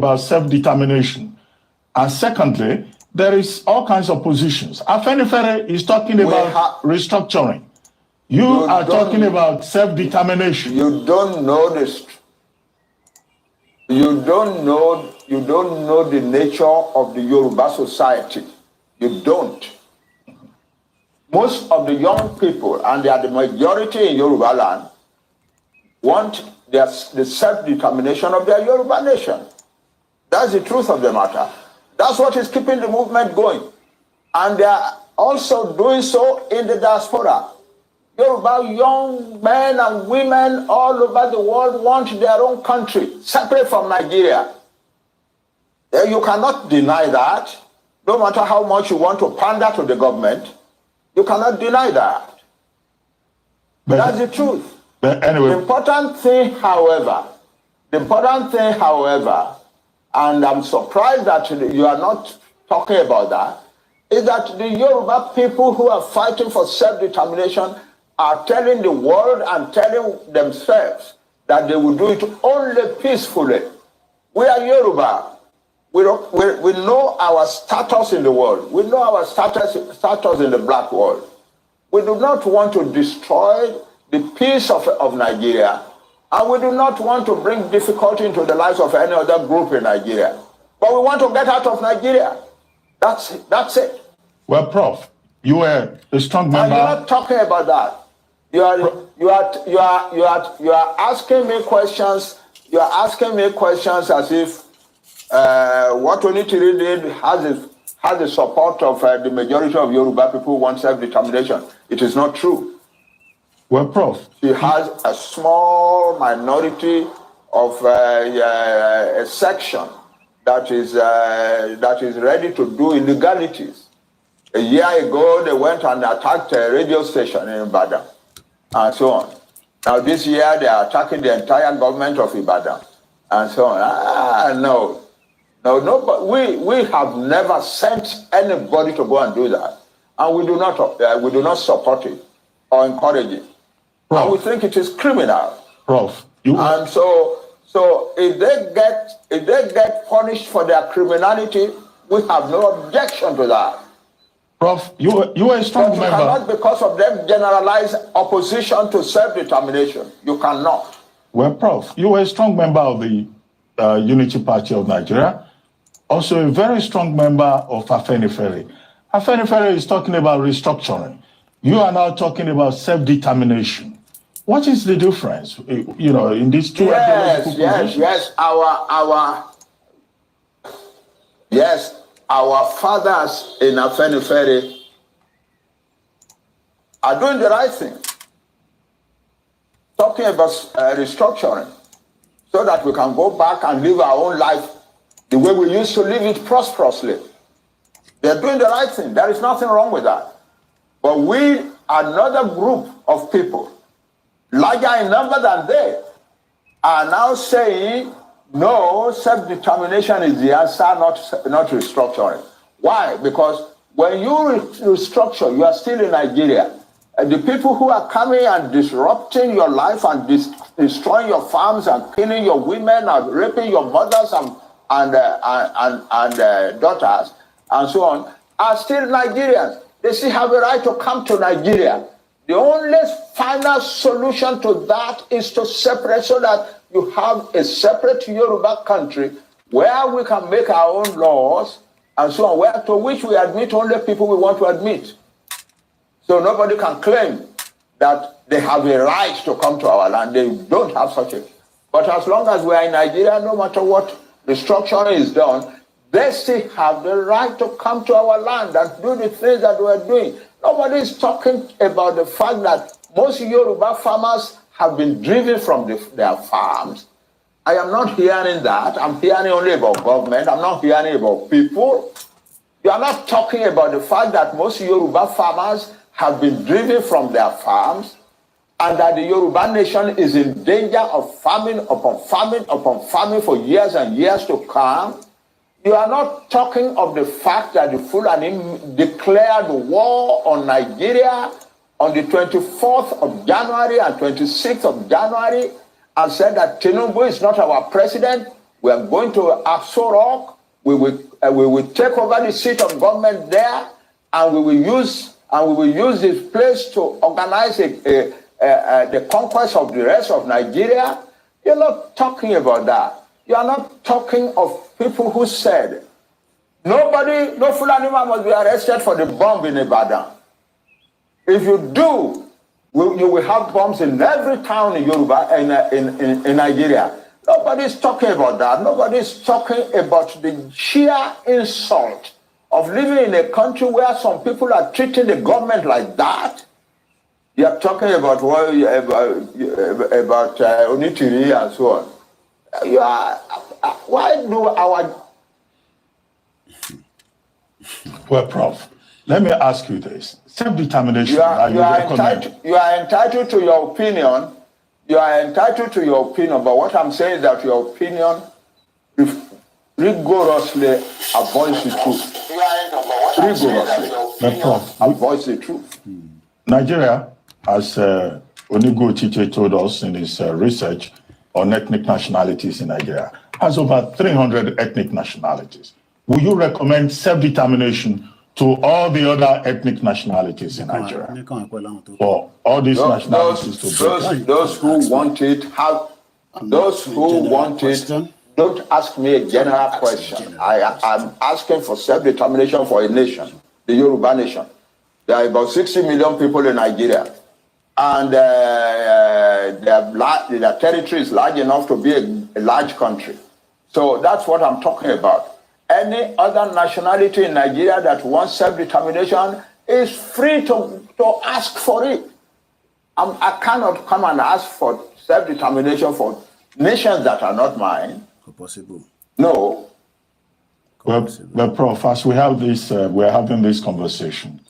about self-determination. And secondly, there is all kinds of positions. Afenifere is talking about restructuring. You are talking about self-determination. You don't know this. You don't know the nature of the Yoruba society. You don't. Most of the young people, and they are the majority in Yoruba land, want the self-determination of their Yoruba nation. That's the truth of the matter. That's what is keeping the movement going. And they are also doing so in the diaspora. Yoruba young men and women all over the world want their own country, separate from Nigeria. You cannot deny that. No matter how much you want to pander to the government, you cannot deny that. But that's the truth. But anyway. The important thing, however, and I'm surprised that you are not talking about that, is that the Yoruba people who are fighting for self-determination are telling the world and telling themselves that they will do it only peacefully. We are Yoruba. We know our status in the world. We know our status in the black world. We do not want to destroy the peace of Nigeria, and we do not want to bring difficulty into the lives of any other group in Nigeria. But we want to get out of Nigeria. That's it. Well, Prof, you are a strong member. And you're not talking about that. You are asking me questions. You are asking me questions as if what Onitiri did has the support of the majority of Yoruba people who want self-determination. It is not true. Well, Prof, she has a small minority of a section that is ready to do illegalities. A year ago, they went and attacked a radio station in Ibadan, and so on. Now this year, they are attacking the entire government of Ibadan, and so on. No, but we have never sent anybody to go and do that, and we do not support it or encourage it. Prof, and we think it is criminal. Prof, and so if they get punished for their criminality, we have no objection to that. Prof, you are a strong member. You cannot, because of them, generalize opposition to self-determination. You cannot. Well, Prof, you are a strong member of the Unity Party of Nigeria, also a very strong member of Afenifere. Afenifere is talking about restructuring. You are now talking about self-determination. What is the difference, in these two ideological positions? Our fathers in Afenifere are doing the right thing, talking about restructuring, so that we can go back and live our own life the way we used to live it prosperously. They're doing the right thing. There is nothing wrong with that. But we, another group of people, larger in number than they, are now saying, no, self-determination is the answer, not restructuring. Why? Because when you restructure, you are still in Nigeria. And the people who are coming and disrupting your life and destroying your farms and killing your women and raping your mothers and daughters and so on are still Nigerians. They still have a right to come to Nigeria. The only final solution to that is to separate, so that you have a separate Yoruba country where we can make our own laws and so on, to which we admit only people we want to admit. So nobody can claim that they have a right to come to our land. They don't have such a. But as long as we are in Nigeria, no matter what restructuring is done, they still have the right to come to our land and do the things that we're doing. Nobody is talking about the fact that most Yoruba farmers have been driven from their farms. I am not hearing that. I'm hearing only about government. I'm not hearing about people. You are not talking about the fact that most Yoruba farmers have been driven from their farms, and that the Yoruba nation is in danger of famine upon famine upon famine for years and years to come. You are not talking of the fact that the Fulani declared war on Nigeria on the 24th of January and 26th of January and said that Tinubu is not our president. We are going to Aso Rock. We will take over the seat of government there, and we will use this place to organize the conquest of the rest of Nigeria. You're not talking about that. You are not talking of people who said, no Fulani man must be arrested for the bomb in Ibadan. If you do, you will have bombs in every town in Yoruba, in Nigeria. Nobody's talking about that. Nobody's talking about the sheer insult of living in a country where some people are treating the government like that. You are talking about Onitiri and so on. Why do our... Well, Prof, let me ask you this. Self-determination. You are entitled to your opinion. You are entitled to your opinion, but what I'm saying is that your opinion rigorously avoids the truth. Rigorously. But Prof, avoids the truth. Nigeria, as Onigo Chiche told us in his research on ethnic nationalities in Nigeria, has over 300 ethnic nationalities. Will you recommend self-determination to all the other ethnic nationalities in Nigeria? For all these nationalities to break? Those who want it have... Those who want it... Don't ask me a general question. I'm asking for self-determination for a nation, the Yoruba nation. There are about 60 million people in Nigeria. And their territory is large enough to be a large country. So that's what I'm talking about. Any other nationality in Nigeria that wants self-determination is free to ask for it. I cannot come and ask for self-determination for nations that are not mine. Possible. No. Well, Prof, as we have this, we're having this conversation.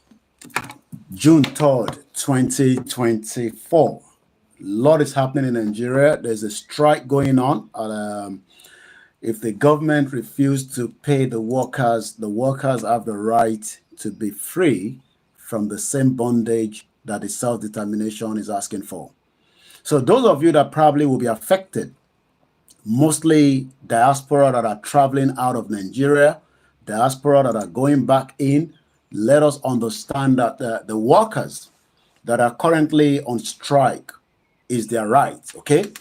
June 3rd, 2024. A lot is happening in Nigeria. There's a strike going on. If the government refuses to pay the workers have the right to be free from the same bondage that the self-determination is asking for. So those of you that probably will be affected, mostly diaspora that are traveling out of Nigeria, diaspora that are going back in, let us understand that the workers that are currently on strike is their right, okay?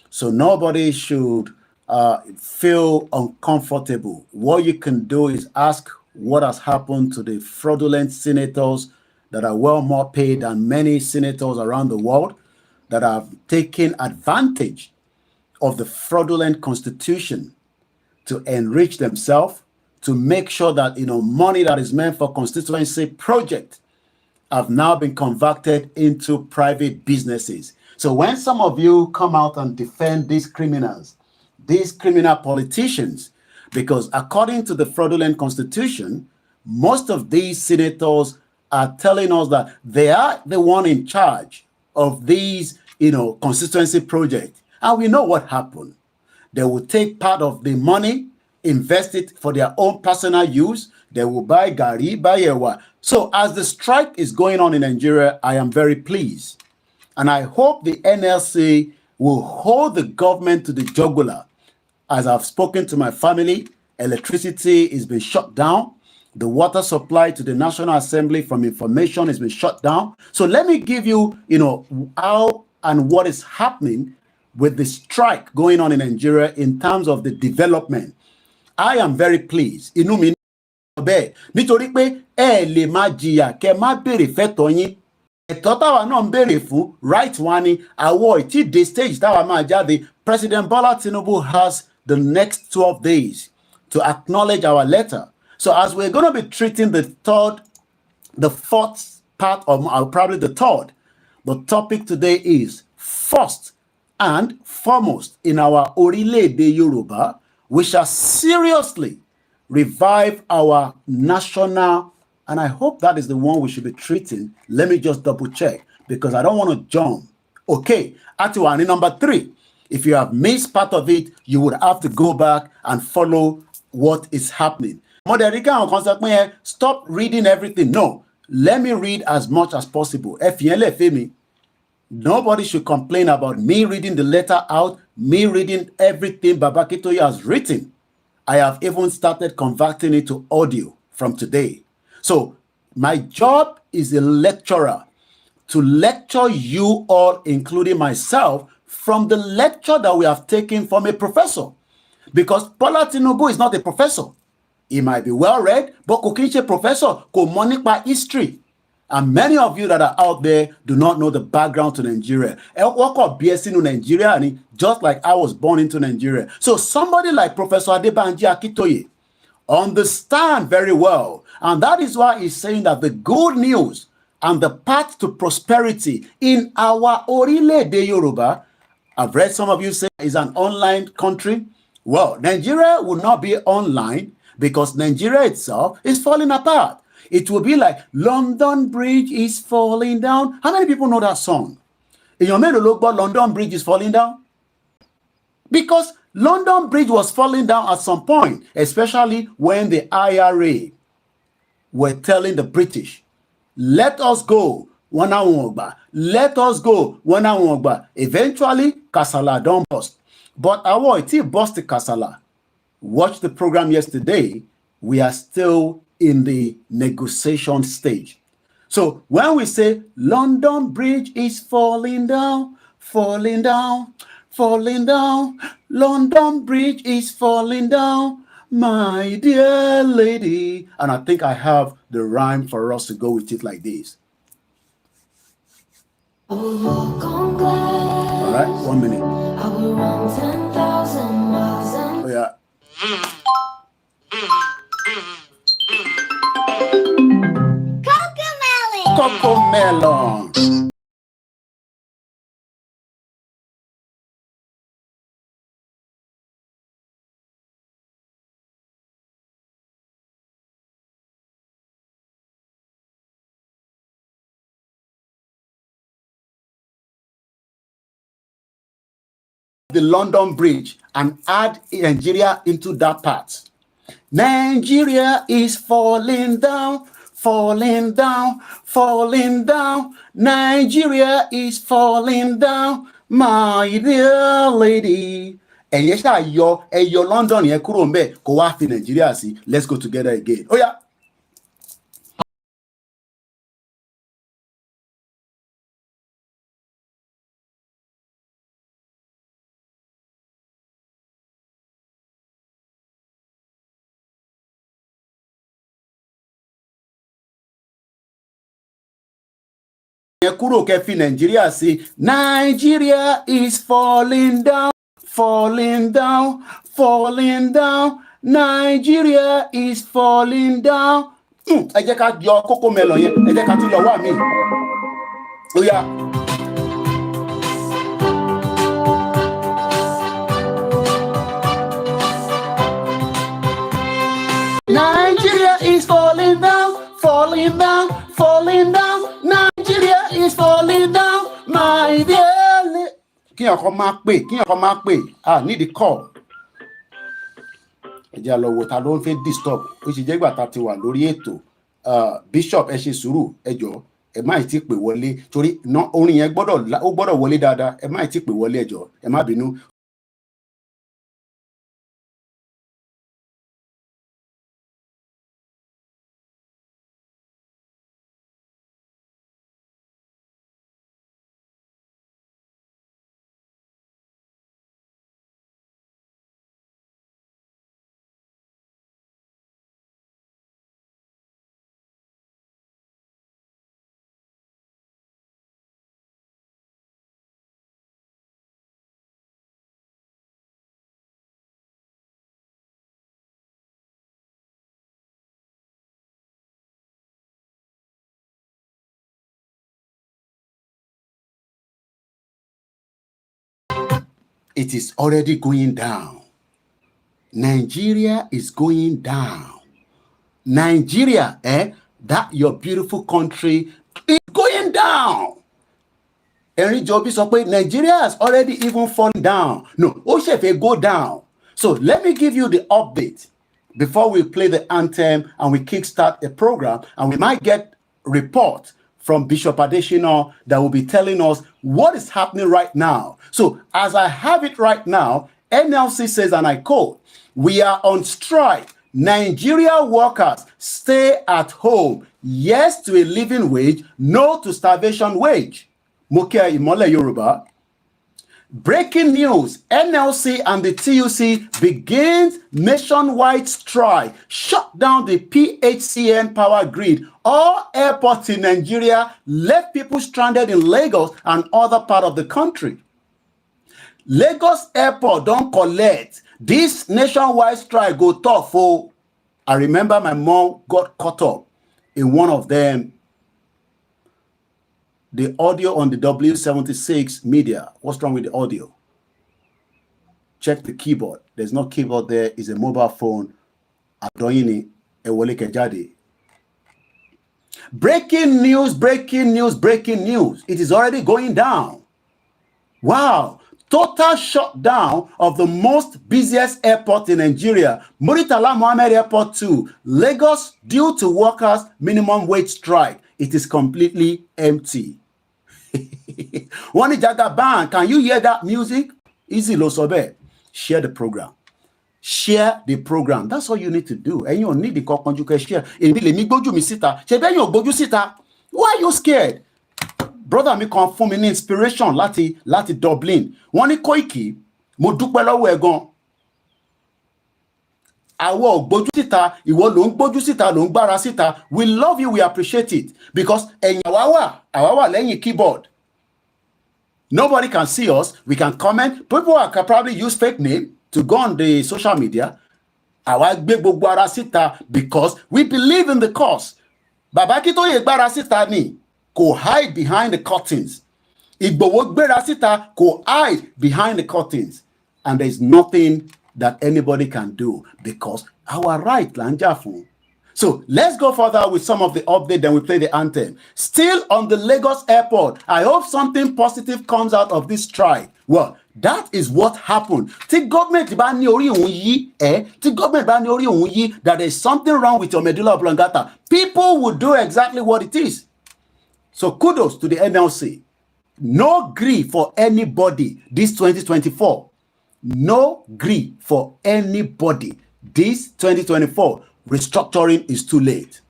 So nobody should feel uncomfortable. What you can do is ask what has happened to the fraudulent senators that are well more paid than many senators around the world that have taken advantage of the fraudulent constitution to enrich themselves, to make sure that money that is meant for constituency project have now been converted into private businesses. So when some of you come out and defend these criminal politicians, because according to the fraudulent constitution, most of these senators are telling us that they are the one in charge of these constituency projects. And we know what happened. They will take part of the money, invest it for their own personal use. They will buy gari, buy ewa. So as the strike is going on in Nigeria, I am very pleased. And I hope the NLC will hold the government to the jugular. As I've spoken to my family, electricity is being shut down. The water supply to the National Assembly from information has been shut down. So let me give you, how and what is happening with the strike going on in Nigeria in terms of the development. I am very pleased. Inú mi bẹ́ẹ̀ nítorí pé ẹ lè má jìyà kẹ́ má béèrè fẹ́tọ́ yín. Ẹ̀tọ́ táwa náà ń béèrè fún right one ni àwọ̀ ìtí dé stage táwa máa jáde. President Bola Tinubu has the next 12 days to acknowledge our letter. So as we're going to be treating the fourth part of probably the third, the topic today is first and foremost in our Orileede Yoruba, we shall seriously revive our national, and I hope that is the one we should be treating. Let me just double check because I don't want to jump. Okay, Atiwani number 3. If you have missed part of it, you would have to go back and follow what is happening. Moderika, stop reading everything. No, let me read as much as possible. Nobody should complain about me reading the letter out. me reading everything Baba Akintoye has written. I have even started converting it to audio from today. So my job is a lecturer, to lecture you all, including myself, from the lecture that we have taken from a professor. Because Bola Tinubu is not a professor. He might be well read, but kò kí ń ṣe professor, kò mọ̀ nípa history. And many of you that are out there do not know the background to Nigeria. Wọ́n kọ̀ bí ẹ sínú Nigeria ni, just like I was born into Nigeria. So somebody like Professor Adebanji Akintoye understand very well. And that is why he's saying that the good news and the path to prosperity in our Orileede Yoruba, I've read some of you say is an online country. Well, Nigeria will not be online because Nigeria itself is falling apart. It will be like London Bridge is falling down. How many people know that song? In your London Bridge is falling down? Because London Bridge was falling down at some point, especially when the IRA were telling the British, let us go, let us go, eventually, Kasala don't bust. But it bust the Kasala. Watch the program yesterday. We are still in the negotiation stage. So when we say London Bridge is falling down, falling down, falling down, London Bridge is falling down, my dear lady. And I think I have the rhyme for us to go with it like this. All right, 1 minute. I will run 10,000 miles. Oh, yeah. Cocomelon. The London Bridge and add Nigeria into that part. Nigeria is falling down, falling down, falling down. Nigeria is falling down, my dear lady. Ẹ̀yẹ́ ṣáà ẹyọ London yẹn kúrò ńbẹ̀ kó wá fi Nigeria sí. Let's go together again. Oh yeah. Nigeria see Nigeria is falling down, falling down, falling down. Nigeria is falling down. Ẹ jẹ́ ká yọ Cocomelon yẹn, ẹ jẹ́ ká tún yọ wá mi. Ó yá. Nigeria is falling down, falling down, falling down. Nigeria is falling down, my dear. Kí ọkọ máa pè, need the call. Ẹ jẹ́ lọ wo ta ló ń fẹ́ disturb. Ó ṣe jẹ́ ìgbà tá ti wà lórí ètò. Bishop ẹ ṣe sùúrù, ẹ jọ̀ọ́, ẹ má ti pè wọlé torí orin yẹn gbọ́dọ̀ wọlé dáadáa. Ẹ má ti pè wọlé, ẹ jọ̀ọ́, ẹ má bínú. It is already going down. Nigeria is going down. Nigeria, that your beautiful country is going down. Henry Jobi sọ pé Nigeria has already even fallen down. No, ó ṣe fẹ́ go down. So let me give you the update before we play the anthem and we kickstart a program, and we might get report from Bishop Adeshina that will be telling us what is happening right now. So as I have it right now, NLC says, and I quote, "We are on strike. Nigeria workers stay at home. Yes to a living wage, no to starvation wage." Mokia Imole Yoruba. Breaking news, NLC and the TUC begins nationwide strike, shut down the PHCN power grid. All airports in Nigeria left people stranded in Lagos and other part of the country. Lagos airport don't collect. This nationwide strike go tough. Oh, I remember my mom got caught up in one of them. The audio on the W76 media. What's wrong with the audio? Check the keyboard. There's no keyboard there. It's a mobile phone. Adoyini Ewole Kejade. Breaking news, breaking news, breaking news. It is already going down. Wow. Total shutdown of the most busiest airport in Nigeria. Muritala Mohammed Airport 2. Lagos due to workers' minimum wage strike. It is completely empty. Wani Jagaban, can you hear that music? Easy Losobe. Share the program. Share the program. That's all you need to do. And you don't need the call you can share. Why are you scared? Brother mi kan fún mi ní inspiration láti Dublin. Wọ́n ní Koiki, mo dúpẹ́ lọ́wọ́ ẹ gan. Àwa ò gbójú síta, ìwọ ló ń gbójú síta, ló ń gbára síta. We love you, we appreciate it. Because ẹ̀yin àwa wà lẹ́yìn keyboard. Nobody can see us. We can comment. People can probably use fake name to go on the social media. Àwa gbé gbogbo ara síta because we believe in the cause. Bàbá kí tó yẹ gbára síta ni. Go hide behind the curtains. Igbowo gbéra síta, go hide behind the curtains. And there's nothing that anybody can do because our right, Lanjafun. So let's go further with some of the update, then we play the anthem. Still on the Lagos airport, I hope something positive comes out of this strike. Well, that is what happened. The government that there's something wrong with your medulla oblongata. People will do exactly what it is. So kudos to the NLC. No grief for anybody this 2024. No grief for anybody this 2024. Restructuring is too late.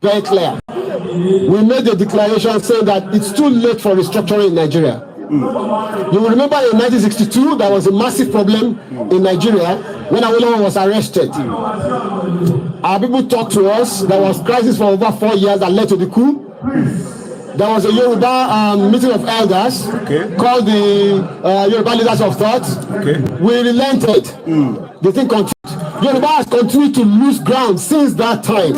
Very clear. We made a declaration saying that it's too late for restructuring in Nigeria. You will remember in 1962, there was a massive problem in Nigeria when Awolowo was arrested. Our people talked to us. There was crisis for over 4 years that led to the coup. There was a Yoruba meeting of elders called the Yoruba Leaders of Thought. We relented. The thing continued. Yoruba has continued to lose ground since that time.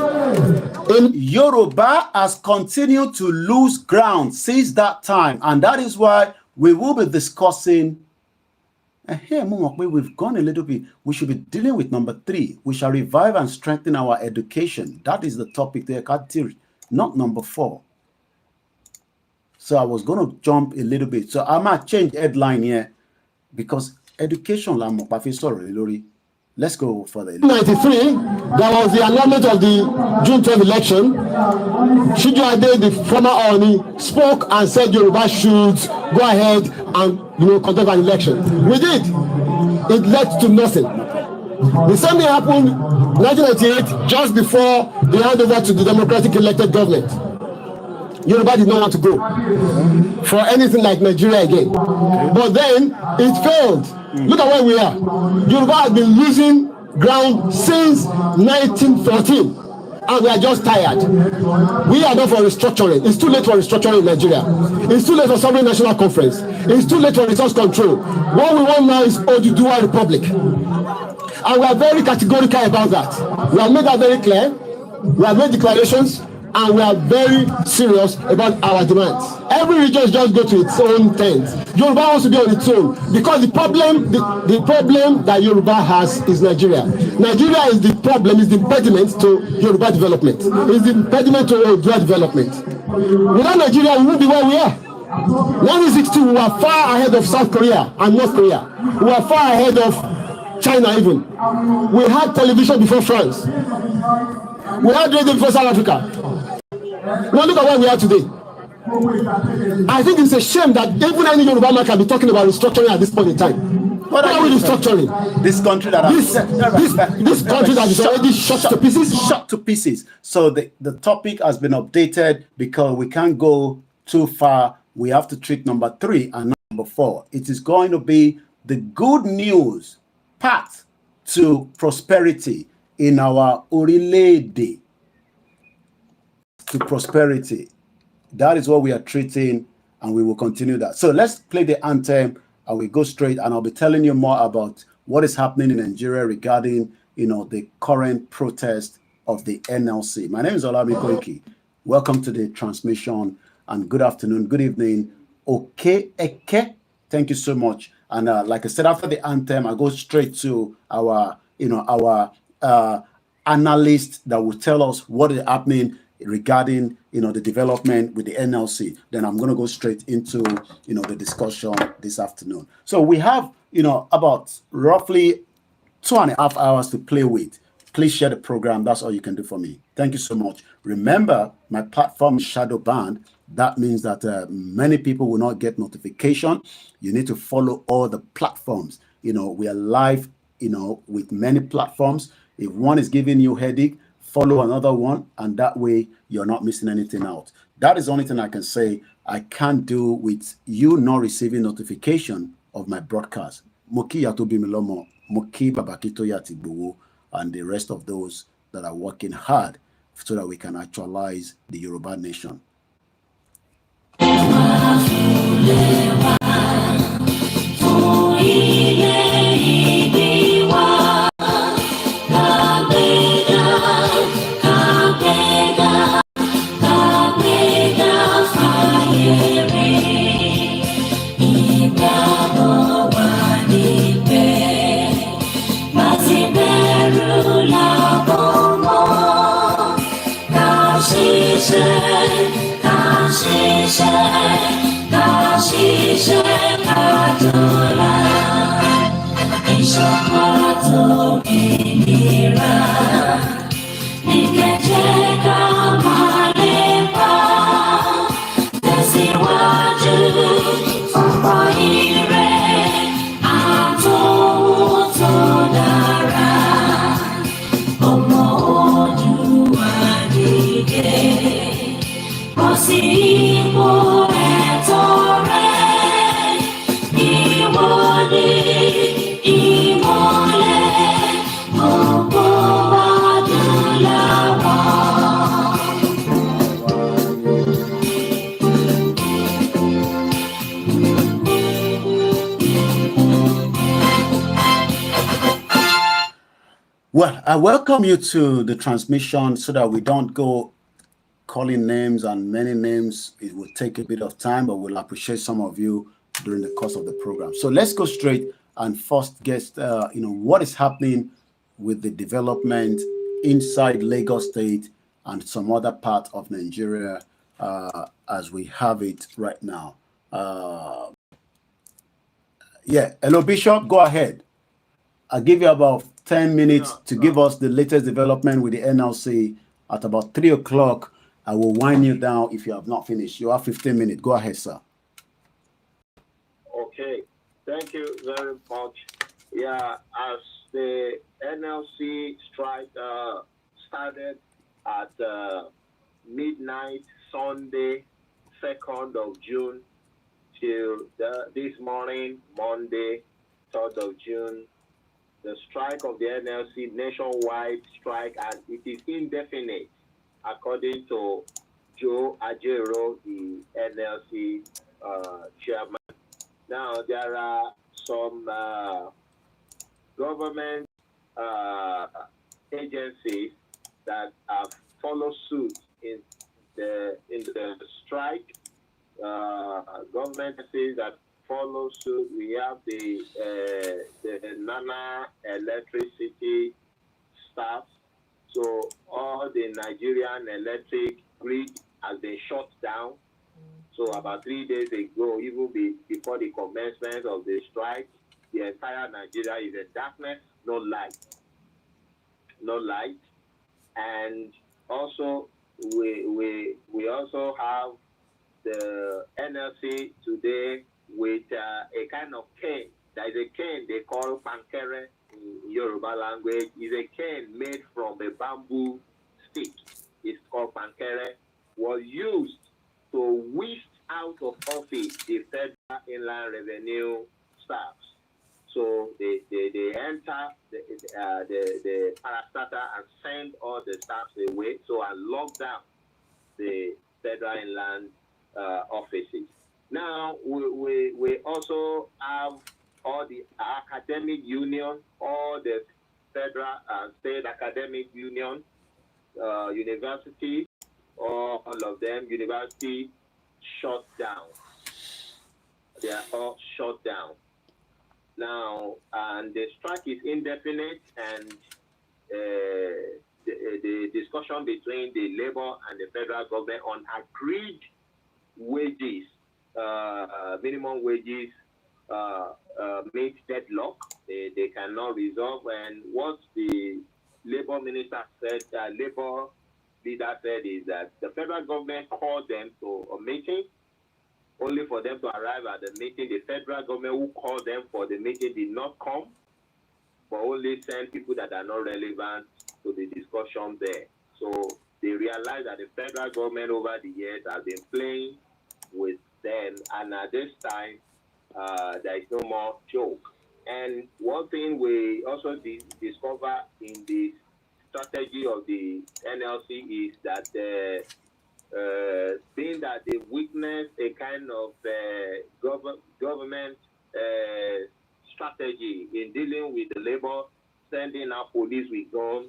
Yoruba has continued to lose ground since that time, and that is why we will be discussing. And here, we've gone a little bit. We should be dealing with number 3. We shall revive and strengthen our education. That is the topic there, not number 4. So I was going to jump a little bit. So I might change headline here because education. Let's go further. In 1993, there was the annulment of the June 12 election. Shiju Ade, the former Oni, spoke and said Yoruba should go ahead and conduct an election. We did. It led to nothing. The same thing happened in 1998, just before the handover to the democratic elected government. Yoruba did not want to go for anything like Nigeria again. But then it failed. Look at where we are. Yoruba has been losing ground since 1914. And we are just tired. We are done for restructuring. It's too late for restructuring in Nigeria. It's too late for sovereign national conference. It's too late for resource control. What we want now is Oduduwa Republic. And we are very categorical about that. We have made that very clear. We have made declarations. And we are very serious about our demands. Every region just go to its own tent. Yoruba wants to be on its own because the problem that Yoruba has is Nigeria. Nigeria is the problem, is the impediment to Yoruba development. Is the impediment to Yoruba development. Without Nigeria, we won't be where we are. 1962, we were far ahead of South Korea and North Korea. We were far ahead of China even. We had television before France. We had radio before South Africa. Now look at where we are today. I think it's a shame that even any Yoruba man can be talking about restructuring at this point in time. What are we restructuring? This country that this country that is already shot to pieces. Shot to pieces. So the topic has been updated because we can't go too far. We have to treat number 3 and number 4. It is going to be the good news path to prosperity in our ORILEEDE. To prosperity. That is what we are treating, and we will continue that. So let's play the anthem, and we go straight, and I'll be telling you more about what is happening in Nigeria regarding, the current protest of the NLC. My name is OLAYOMI KOIKI. Welcome to the transmission, and good afternoon, good evening. Okay, Eke. Thank you so much. And like I said, after the anthem, I go straight to our, analyst that will tell us what is happening regarding the development with the NLC. Then I'm going to go straight into the discussion this afternoon. So we have about roughly 2.5 hours to play with. Please share the program. That's all you can do for me. Thank you so much. Remember, my platform is shadow banned. That means that many people will not get notification. You need to follow all the platforms. We are live with many platforms. If one is giving you headache, follow another one, and that way you're not missing anything out. That is the only thing I can say I can't do with you not receiving notification of my broadcast. Moki Yatobi Milomo, Moki Babakito Yatibuwo, and the rest of those that are working hard so that we can actualize the Yoruba nation. Well, I welcome you to the transmission so that we don't go calling names and many names. It will take a bit of time, but we'll appreciate some of you during the course of the program. So let's go straight and first get, what is happening with the development inside Lagos State and some other part of Nigeria as we have it right now. Hello, Bishop, go ahead. I'll give you about 10 minutes to give us the latest development with the NLC. At about 3 o'clock, I will wind you down if you have not finished. You have 15 minutes. Go ahead, sir. Okay. Thank you very much. Yeah, as the NLC strike started at midnight Sunday, 2nd of June, till this morning, Monday, 3rd of June, the strike of the NLC, nationwide strike, and it is indefinite, according to Joe Ajero, the NLC chairman. Now, there are some government agencies that have followed suit in the strike. Government agencies that follow suit. We have the Nana electricity staff. So all the Nigerian electric grid has been shut down. So about 3 days ago, even before the commencement of the strike, the entire Nigeria is in darkness, no light. No light. And also we also have the NLC today with a kind of cane. There is a cane they call pankere in Yoruba language. Is a cane made from a bamboo stick. It's called pankere. Was used to whisk out of office the Federal Inland Revenue staffs. So they enter the parastatal and send all the staffs away. So and lock down the Federal Inland offices. Now we also have all the academic union, all the federal and state academic union, university, all of them, university shut down. They are all shut down. Now, and the strike is indefinite, and the discussion between the labor and the federal government on agreed wages, minimum wages, meet deadlock. They cannot resolve. And what the labor minister said, labor leader said, is that the federal government called them to a meeting, only for them to arrive at the meeting. The federal government who called them for the meeting did not come, but only sent people that are not relevant to the discussion there. So they realized that the federal government over the years has been playing with them, and at this time, there is no more joke. And one thing we also discover in the strategy of the NLC is that being that they witnessed a kind of government strategy in dealing with the labor, sending out police with guns,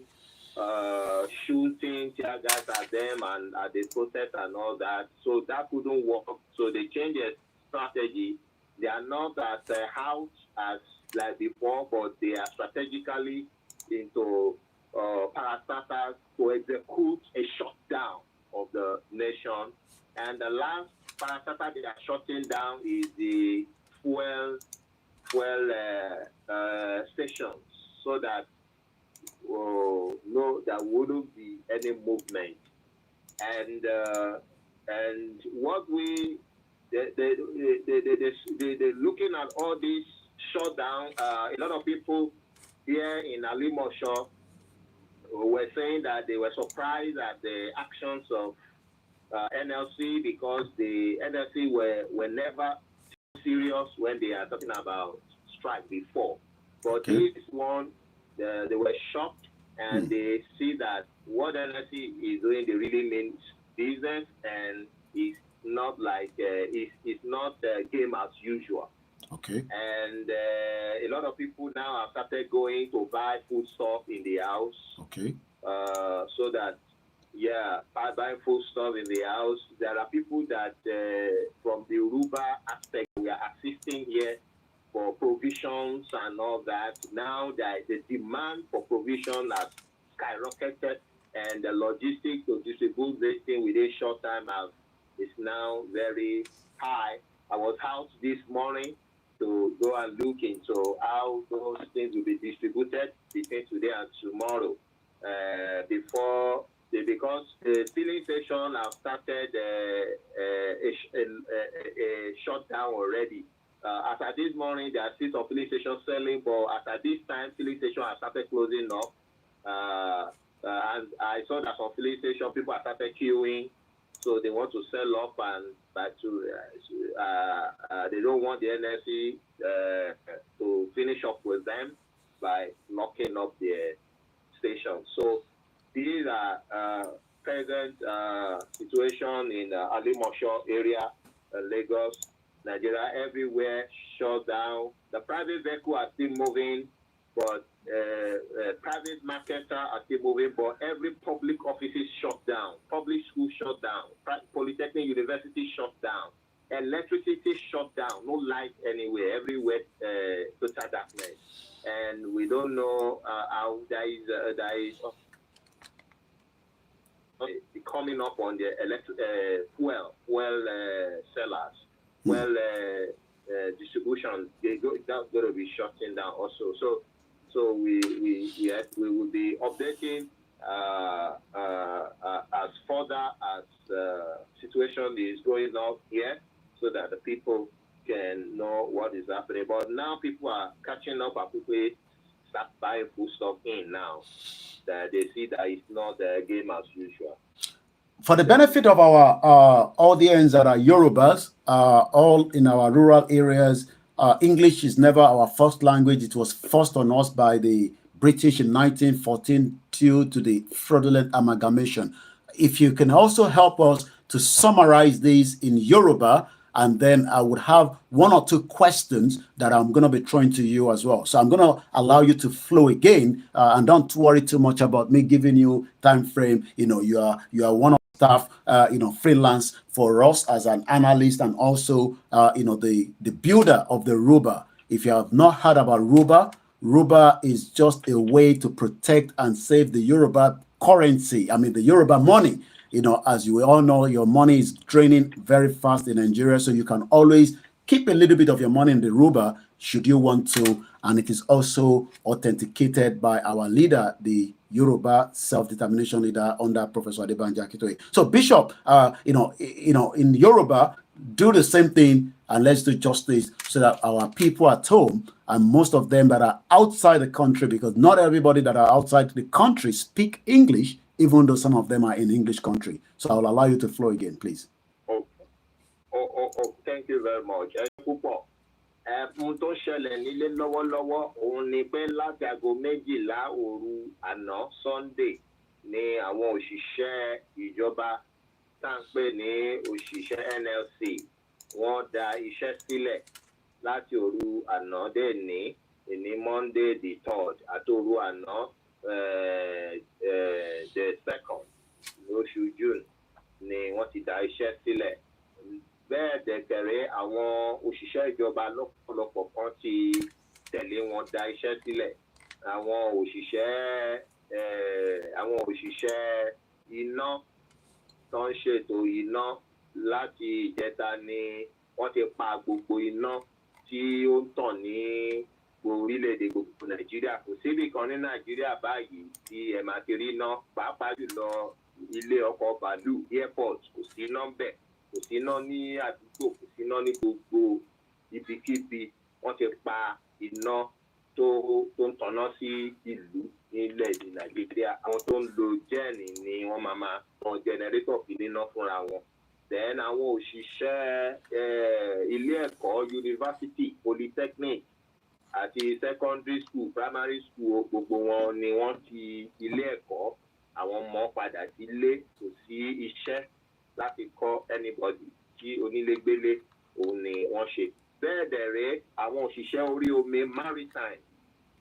shooting tear gas at them and at the protest and all that. So that couldn't work. So they changed their strategy. They are not as out as like before, but they are strategically into parastatals to execute a shutdown of the nation. And the last parastatal they are shutting down is the fuel stations, so that no, there wouldn't be any movement. And what we they looking at all this shutdown. A lot of people here in Alimosho were saying that they were surprised at the actions of NLC, because the NLC were never serious when they are talking about strike before. But this one, they were shocked, and they see that what NLC is doing, they really means business, and it's not like it's not game as usual. Okay. And a lot of people now have started going to buy food stuff in the house. Okay. So that, buying food stuff in the house. There are people that from the Yoruba aspect, we are assisting here for provisions and all that. Now the demand for provision has skyrocketed, and the logistics to distribute this thing within short time is now very high. I was out this morning to go and look into how those things will be distributed between today and tomorrow. Because the filling station have started a shutdown already. As at this morning, there are still some filling stations selling, but as at this time, filling stations have started closing up. And I saw that some filling station people have started queuing, so they want to sell up, and they don't want the NLC to finish up with them by locking up their station. So these are present situation in Alimosho area, Lagos, Nigeria. Everywhere shut down. The private vehicle are still moving, but private markets are still moving, but every public office is shut down. Public school shut down. Polytechnic university shut down. Electricity shut down. No light anywhere. Everywhere total darkness. And we don't know how there is coming up on the fuel sellers, distribution. That's going to be shutting down also. So we will be updating as far further as situation is going on here, so that the people can know what is happening. But now people are catching up, and people start buying food stuff in now. That they see that it's not the game as usual. For the benefit of our audience that are Yorubas, all in our rural areas, English is never our first language. It was forced on us by the British in 1914 due to the fraudulent amalgamation. If you can also help us to summarize this in Yoruba, and then I would have one or two questions that I'm going to be throwing to you as well. So I'm going to allow you to flow again, and don't worry too much about me giving you time frame. You know, you are one of the staff, freelance for us as an analyst, and also, the builder of the Ruba. If you have not heard about Ruba is just a way to protect and save the Yoruba currency. I mean, the Yoruba money. You know, as you all know, your money is draining very fast in Nigeria, so you can always keep a little bit of your money in the Ruba should you want to, and it is also authenticated by our leader, the Yoruba self-determination leader under Professor Adebanji Akintoye. So, Bishop, in Yoruba, do the same thing, and let's do justice so that our people at home, and most of them that are outside the country, because not everybody that are outside the country speak English, even though some of them are in English country. So I'll allow you to flow again, please. Oh, thank you very much. Ohun tó ṣẹlẹ̀ nílé lọ́wọ́lọ́wọ́ òun ni pé láti aago 12 òru àná Sunday ni àwọn òṣìṣẹ́ ìjọba tá à ń pè ní òṣìṣẹ́ NLC wọ́n dá iṣẹ́ sílẹ̀ láti òru àná dé ní Monday the 3rd àti òru àná the 2nd lóṣù June ni wọ́n ti dá iṣẹ́ sílẹ̀. Bẹ́ẹ̀ dẹ̀kẹ̀rẹ́ àwọn òṣìṣẹ́ ìjọba lọ́pọ̀lọpọ̀ kan ti tẹ̀lé wọn dá iṣẹ́ sílẹ̀. Àwọn òṣìṣẹ́ iná tó ń ṣètò iná láti ìjẹta ni wọ́n ti pa gbogbo iná tí ó ń tàn ní orílẹ̀-èdè gbogbo Nàìjíríà. Kò síbì kan ní Nàìjíríà báyìí tí ẹ máa ti rí iná, pàápàá jùlọ ilé ọkọ̀ bàálù airport kò sí iná ńbẹ̀, kò sí iná ní àdúgbò, kò sí iná ní gbogbo ibikíbi. Wọ́n ti pa iná tó ń tanná sí ìlú nílẹ̀ èdè Nàìjíríà. Àwọn tó ń lo jẹ́ẹ̀nì ni wọ́n máa tan jẹnẹrétọ̀ fi níná fúnra wọn. Then àwọn òṣìṣẹ́ ilé ẹ̀kọ́ yunifásitì, polytechnic àti secondary school, primary school, gbogbo wọn ni wọ́n ti ilé ẹ̀kọ́, àwọn ọmọ padà sílé, kò sí iṣẹ́ láti kọ́ anybody tí onílégbélé òun ni wọ́n ṣe. Bẹ́ẹ̀ dẹ̀rẹ́ àwọn òṣìṣẹ́ orí omi maritime,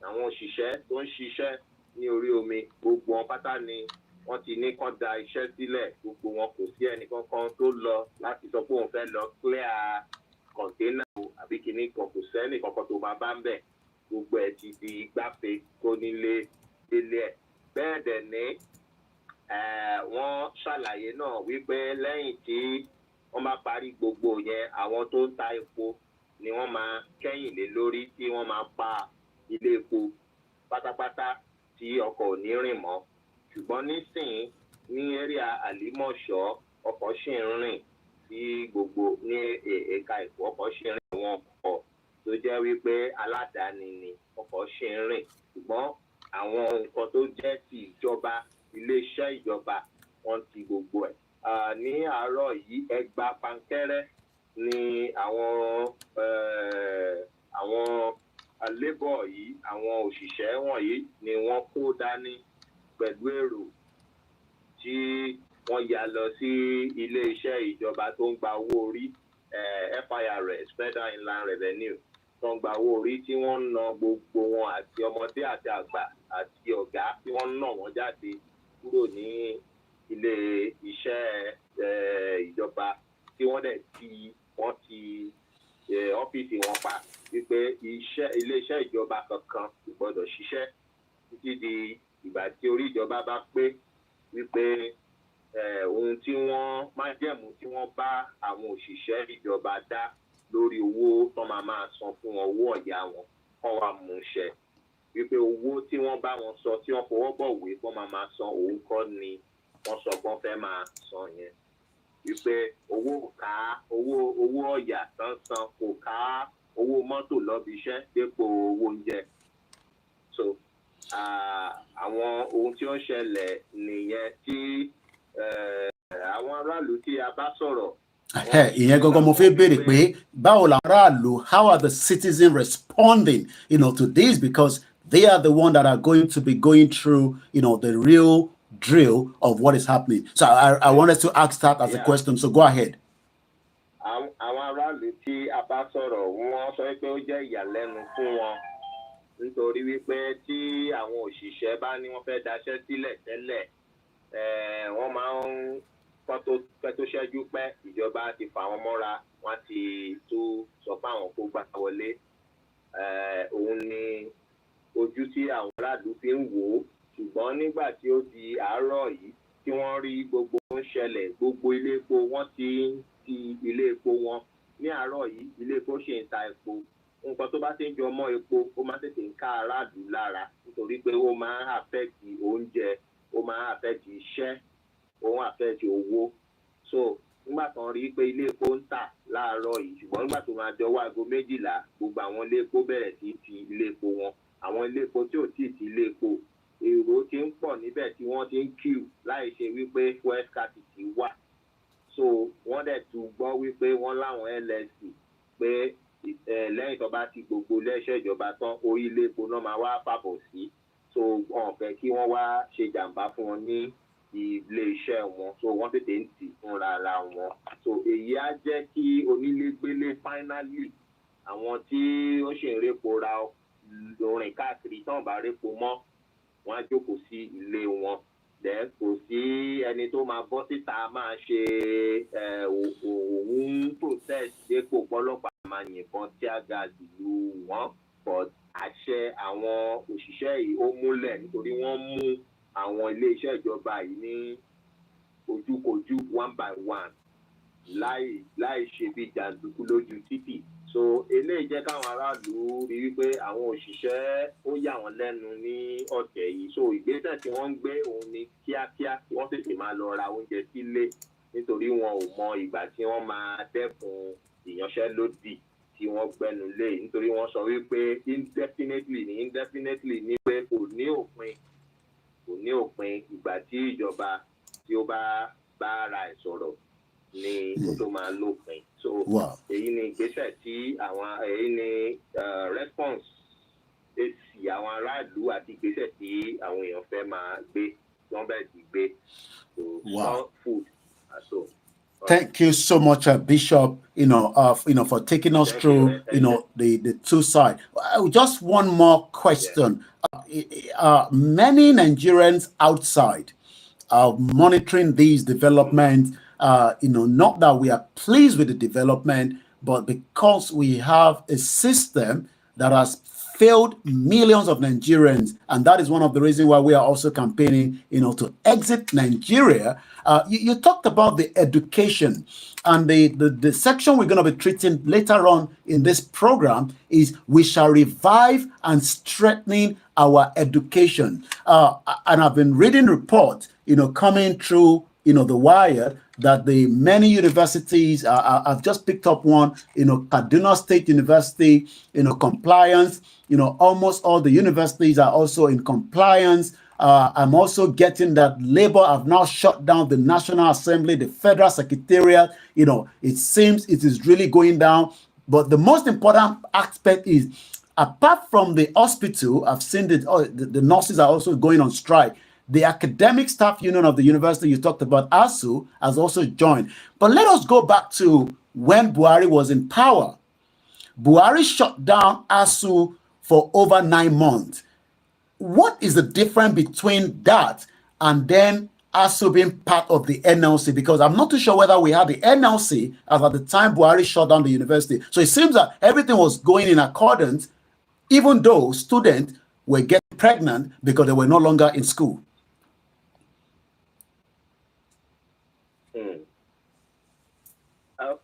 àwọn òṣìṣẹ́ tó ń ṣiṣẹ́ ní orí omi, gbogbo wọn pátá ni wọ́n ti ní kán da iṣẹ́ sílẹ̀. Gbogbo wọn kò sí ẹnì kankan tó lọ láti sọ pé òun fẹ́ lọ clear container àbí kìíní kan, kò sẹ́nì kankan tó máa bá ń bẹ̀. Gbogbo ẹ̀ ti di gbáfe tó nílé délé ẹ̀. Bẹ́ẹ̀ dẹ̀ ní wọ́n ṣàlàyé náà wípé lẹ́yìn tí wọ́n bá parí gbogbo yẹn, àwọn tó ń ta epo ni wọ́n máa kẹ́yìn lé lórí, tí wọ́n máa pa ilé epo pátápátá tí ọkọ̀ ò ní rìn mọ́. Ṣùgbọ́n nísìnyí ní area Àlímọ̀ṣọ́ ọkọ̀ ṣì ń rìn sí gbogbo ní ẹ̀ka Èkó, ọkọ̀ ṣì ń rìn. Àwọn ọkọ̀ tó jẹ́ wípé aládàáni ni ọkọ̀ ṣì ń rìn. Ṣùgbọ́n àwọn nǹkan tó jẹ́ ti ìjọba, iléeṣẹ́ ìjọba, wọ́n ti gbogbo ẹ̀. Ní àárọ̀ yìí ẹgbà pankẹ́rẹ́ ni àwọn labour yìí, àwọn òṣìṣẹ́ wọ̀nyí ni wọ́n kó dání pẹ̀lú èrò tí wọ́n ya lọ sí ilé-iṣẹ́ ìjọba tó ń gba owó orí, FIRS, Federal Inland Revenue, tó ń gba owó orí, tí wọ́n ń ná gbogbo wọn àti ọmọdé àti àgbà àti ọ̀gá, tí wọ́n ń ná wọn jáde kúrò ní ilé-iṣẹ́ ìjọba, tí wọ́n dẹ̀ ti ọ́fíìsì wọn pa wípé ilé-iṣẹ́ ìjọba kankan kò gbọ́dọ̀ ṣiṣẹ́ títí di ìgbà tí orí ìjọba bá pé, wípé ohun tí wọ́n májẹ̀mú tí wọ́n bá àwọn òṣìṣẹ́ ìjọba dá lórí owó tó máa san fún wọn, owó ọ̀yà wọn, kọ́ wa mú ṣẹ. Wípé owó tí wọ́n bá wọn sọ, tí wọ́n fọwọ́ bọ̀wé wọ́n máa san, òun kọ́ ni wọ́n sọ pé wọ́n fẹ́ máa san yẹn wípé owó ká owó ọ̀yà san kò ká owó mọ́tò lọ́bi iṣẹ́ dépò owó oúnjẹ. So àwọn ohun tí ó ń ṣẹlẹ̀ nìyẹn tí àwọn aráàlú tí a bá sọ̀rọ̀. ìyẹn gangan mo fẹ́ béèrè pé báwo la aráàlú, how are the citizens responding, to this, because they are the one that are going to be going through, the real drill of what is happening. So I wanted to ask that as a question. So go ahead. Àwọn aráàlú tí a bá sọ̀rọ̀ wọ́n sọ pé ó jẹ́ ìyàlẹ́nu fún wọn nítorí wípé tí àwọn òṣìṣẹ́ bá ní wọ́n fẹ́ daṣẹ́ sílẹ̀ tẹ́lẹ̀ wọ́n máa ń kọ́ tó ṣẹ́jú pẹ́ ìjọba ti fà wọ́n mọ́ra wọ́n ti tó sọ pé àwọn kó gbà wọlé. Òun ni ojú tí àwọn aráàlú fi ń wò ó, ṣùgbọ́n nígbà tí ó di àárọ̀ yìí tí wọ́n rí gbogbo ń ṣẹlẹ̀, gbogbo ilé epo wọ́n ti ń ti ilé epo wọn ní àárọ̀ yìí, ilé epo ṣe ń ta epo. Nǹkan tó bá ti ń jọ mọ́ epo ó máa tètè ń ká aráàlú lára nítorí pé ó máa ń affect oúnjẹ, ó máa ń affect iṣẹ́, ó ń affect owó. So nígbà tán rí pé ilé epo ń tà láàárọ̀ yìí, ṣùgbọ́n nígbà tó máa jọwọ́ aago 12 gbogbo àwọn ilé epo bẹ̀rẹ̀ sí ti ilé epo wọn. Àwọn ilé epo tí ò tíì ti ilé epo, èrò ti ń pọ̀ níbẹ̀ tí wọ́n ti ń queue láì ṣe wípé fuel scarcity wà. So wọ́n dẹ̀ tún gbọ́ wípé wọ́n láwọn LSC pé lẹ́yìn tó bá ti gbogbo iléeṣẹ́ ìjọba tán orí ilé epo náà máa wá pàbọ̀ sí. So wọ́n fẹ́ kí wọ́n wá ṣe jàǹbá fún wọn ní ilé iṣẹ́ wọn. So wọ́n tètè ń tì fúnra ara wọn. So èyí á jẹ́ kí onílégbélé finally àwọn tí ó ṣe ń répo ra rìn káàkiri tán bá répo mọ́ wọ́n á jókòó sí ilé wọn. Then kò sí ẹni tó máa bọ́ síta máa ṣe òun protest dépò pọ́lọ́pàá máa yìnbọn tí a ga ìlú wọn. But àṣẹ àwọn òṣìṣẹ́ yìí ó múlẹ̀ nítorí wọ́n mú àwọn iléeṣẹ́ ìjọba yìí ní ojúkojú one by one láì ṣe bí jàǹdùkú lójú títì. So eléyìí jẹ́ káwọn aráàlú rí wípé àwọn òṣìṣẹ́ ó yà wọ́n lẹ́nu ní ọ̀tẹ̀ yìí. So ìgbésẹ̀ tí wọ́n ń gbé òun ni kíákíá kí wọ́n tètè máa lọ ra oúnjẹ sílé nítorí wọn ò mọ ìgbà tí wọ́n máa dẹ́kun ìyanṣẹ́lódì tí wọ́n gbẹ́nu lé nítorí wọ́n sọ wípé indefinitely ní pé kò ní òpin ìgbà tí ìjọba tí ó bá ara ẹ̀ sọ̀rọ̀ ni ó tó máa lópin. So èyí ni ìgbésẹ̀ tí èyí ni response èsì àwọn aráàlú àti ìgbésẹ̀ tí àwọn èèyàn fẹ́ máa gbé wọ́n bẹ̀rẹ̀ sí gbé. So food so. Thank you so much, Bishop, for taking us through, the two sides. Just one more question. Many Nigerians outside are monitoring these developments, not that we are pleased with the development, but because we have a system that has failed millions of Nigerians, and that is one of the reasons why we are also campaigning, to exit Nigeria. You talked about the education, and the section we're going to be treating later on in this program is we shall revive and strengthening our education. And I've been reading reports, coming through, the wire, that the many universities, I've just picked up one, Kaduna State University, compliance, almost all the universities are also in compliance. I'm also getting that Labour have now shut down the National Assembly, the Federal Secretariat. It seems it is really going down. But the most important aspect is, apart from the hospital, I've seen the nurses are also going on strike. The academic staff union of the university you talked about, ASU, has also joined. But let us go back to when Buhari was in power. Buhari shut down ASU for over 9 months. What is the difference between that and then ASU being part of the NLC? Because I'm not too sure whether we had the NLC as at the time Buhari shut down the university. So it seems that everything was going in accordance, even though students were getting pregnant because they were no longer in school.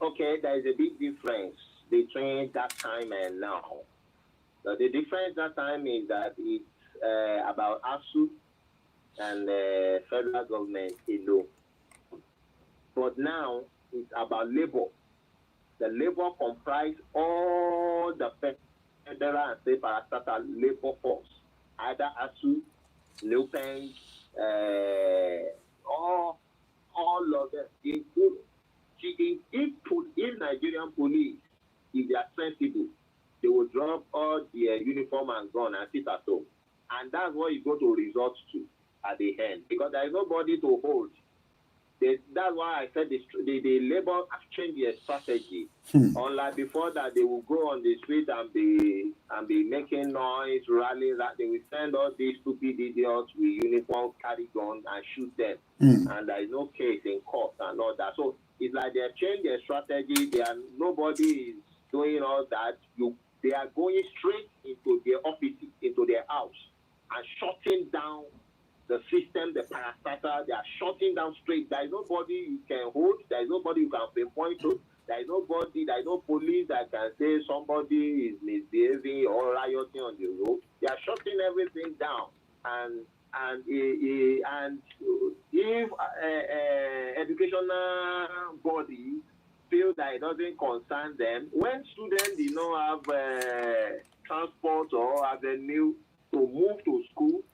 Okay, there is a big difference between that time and now. The difference that time is that it's about ASU and the federal government alone. But now it's about labor. The labor comprise all the federal and state parastatal labor force, either ASU, Newpen, all of them. If Nigerian police, if they are sensible, they will drop all their uniform and gun and sit at home. And that's what it's going to result to at the end, because there is nobody to hold. That's why I said the labor have changed their strategy. Unlike before that, they will go on the street and be making noise, rallying. That they will send all these stupid idiots with uniform, carry guns, and shoot them. And there is no case in court and all that. So it's like they have changed their strategy. Nobody is doing all that. They are going straight into their office, into their house, and shutting down the system, the parastatal. They are shutting down straight. There is nobody you can hold. There is nobody you can pinpoint to. There is nobody, there is no police that can say somebody is misbehaving or rioting on the road. They are shutting everything down. And if educational body feel that it doesn't concern them, when students do not have transport or avenue to move to school,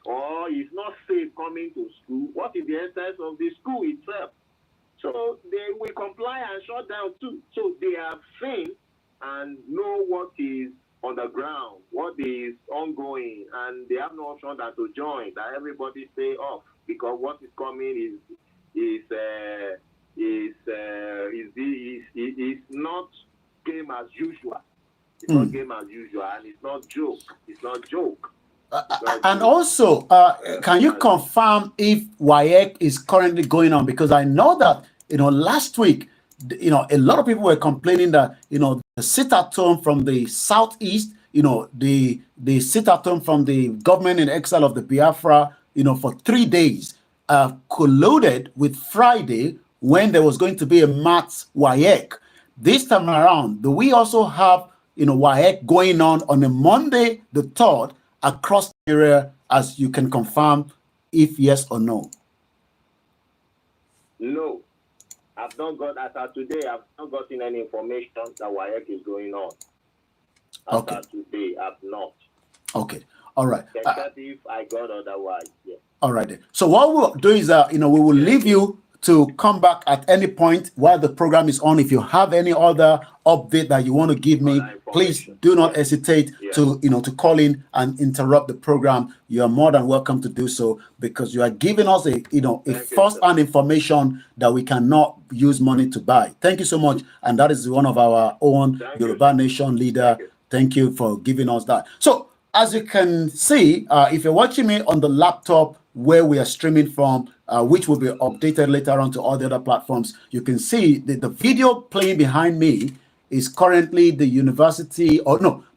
or it's not safe coming to school, what is the essence of the school itself? So they will comply and shut down too. So they have seen and know what is on the ground, what is ongoing, and they have no option than to join. That everybody stay off, because what is coming is not game as usual. It's not game as usual, and it's not joke. It's not joke. And also, can you confirm if WAEC is currently going on? Because I know that, last week, a lot of people were complaining that, the sit-at-home from the southeast, the sit-at-home from the government in exile of the Biafra, for 3 days, colluded with Friday when there was going to be a maths WAEC. This time around, do we also have, WAEC going on a Monday, the 3rd, across the area, as you can confirm, if yes or no? No, I've not got, as of today, I've not gotten any information that WAEC is going on. As of today, I've not. Okay, all right. Except if I got otherwise, yeah. All right. Then. So what we'll do is, we will leave you to come back at any point while the program is on. If you have any other update that you want to give me, please do not hesitate to call in and interrupt the program. You are more than welcome to do so, because you are giving us a first-hand information that we cannot use money to buy. Thank you so much, and that is one of our own Yoruba Nation leader. Thank you for giving us that. So as you can see, if you're watching me on the laptop where we are streaming from, which will be updated later on to all the other platforms, you can see that the video playing behind me is currently the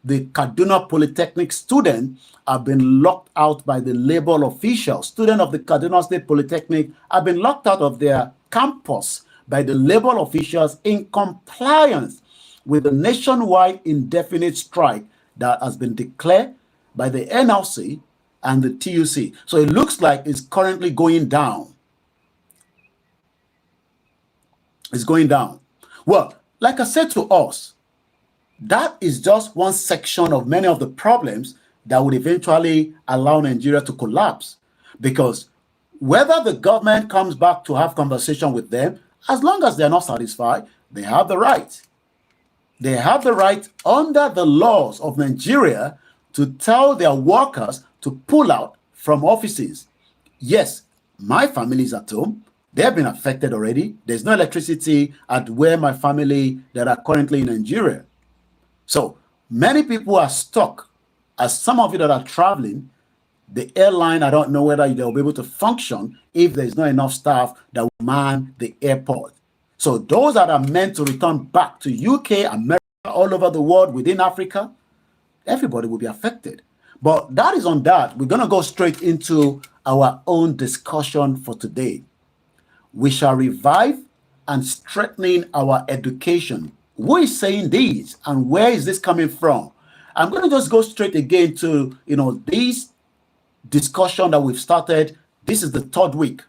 the Kaduna Polytechnic student have been locked out by the labor officials. Students of the Kaduna State Polytechnic have been locked out of their campus by the labor officials in compliance with the nationwide indefinite strike that has been declared by the NLC and the TUC. So it looks like it's currently going down. It's going down. Well, like I said to us, that is just one section of many of the problems that would eventually allow Nigeria to collapse. Because whether the government comes back to have conversation with them, as long as they're not satisfied, they have the right. They have the right under the laws of Nigeria to tell their workers to pull out from offices. Yes, my family is at home. They have been affected already. There's no electricity at where my family that are currently in Nigeria. So many people are stuck. As some of you that are traveling, the airline, I don't know whether they'll be able to function if there's not enough staff that will man the airport. So those that are meant to return back to UK, America, all over the world, within Africa, everybody will be affected. But that is on that. We're going to go straight into our own discussion for today. We shall revive and strengthen our education. Who is saying this, and where is this coming from? I'm going to just go straight again to, this discussion that we've started This is the third week.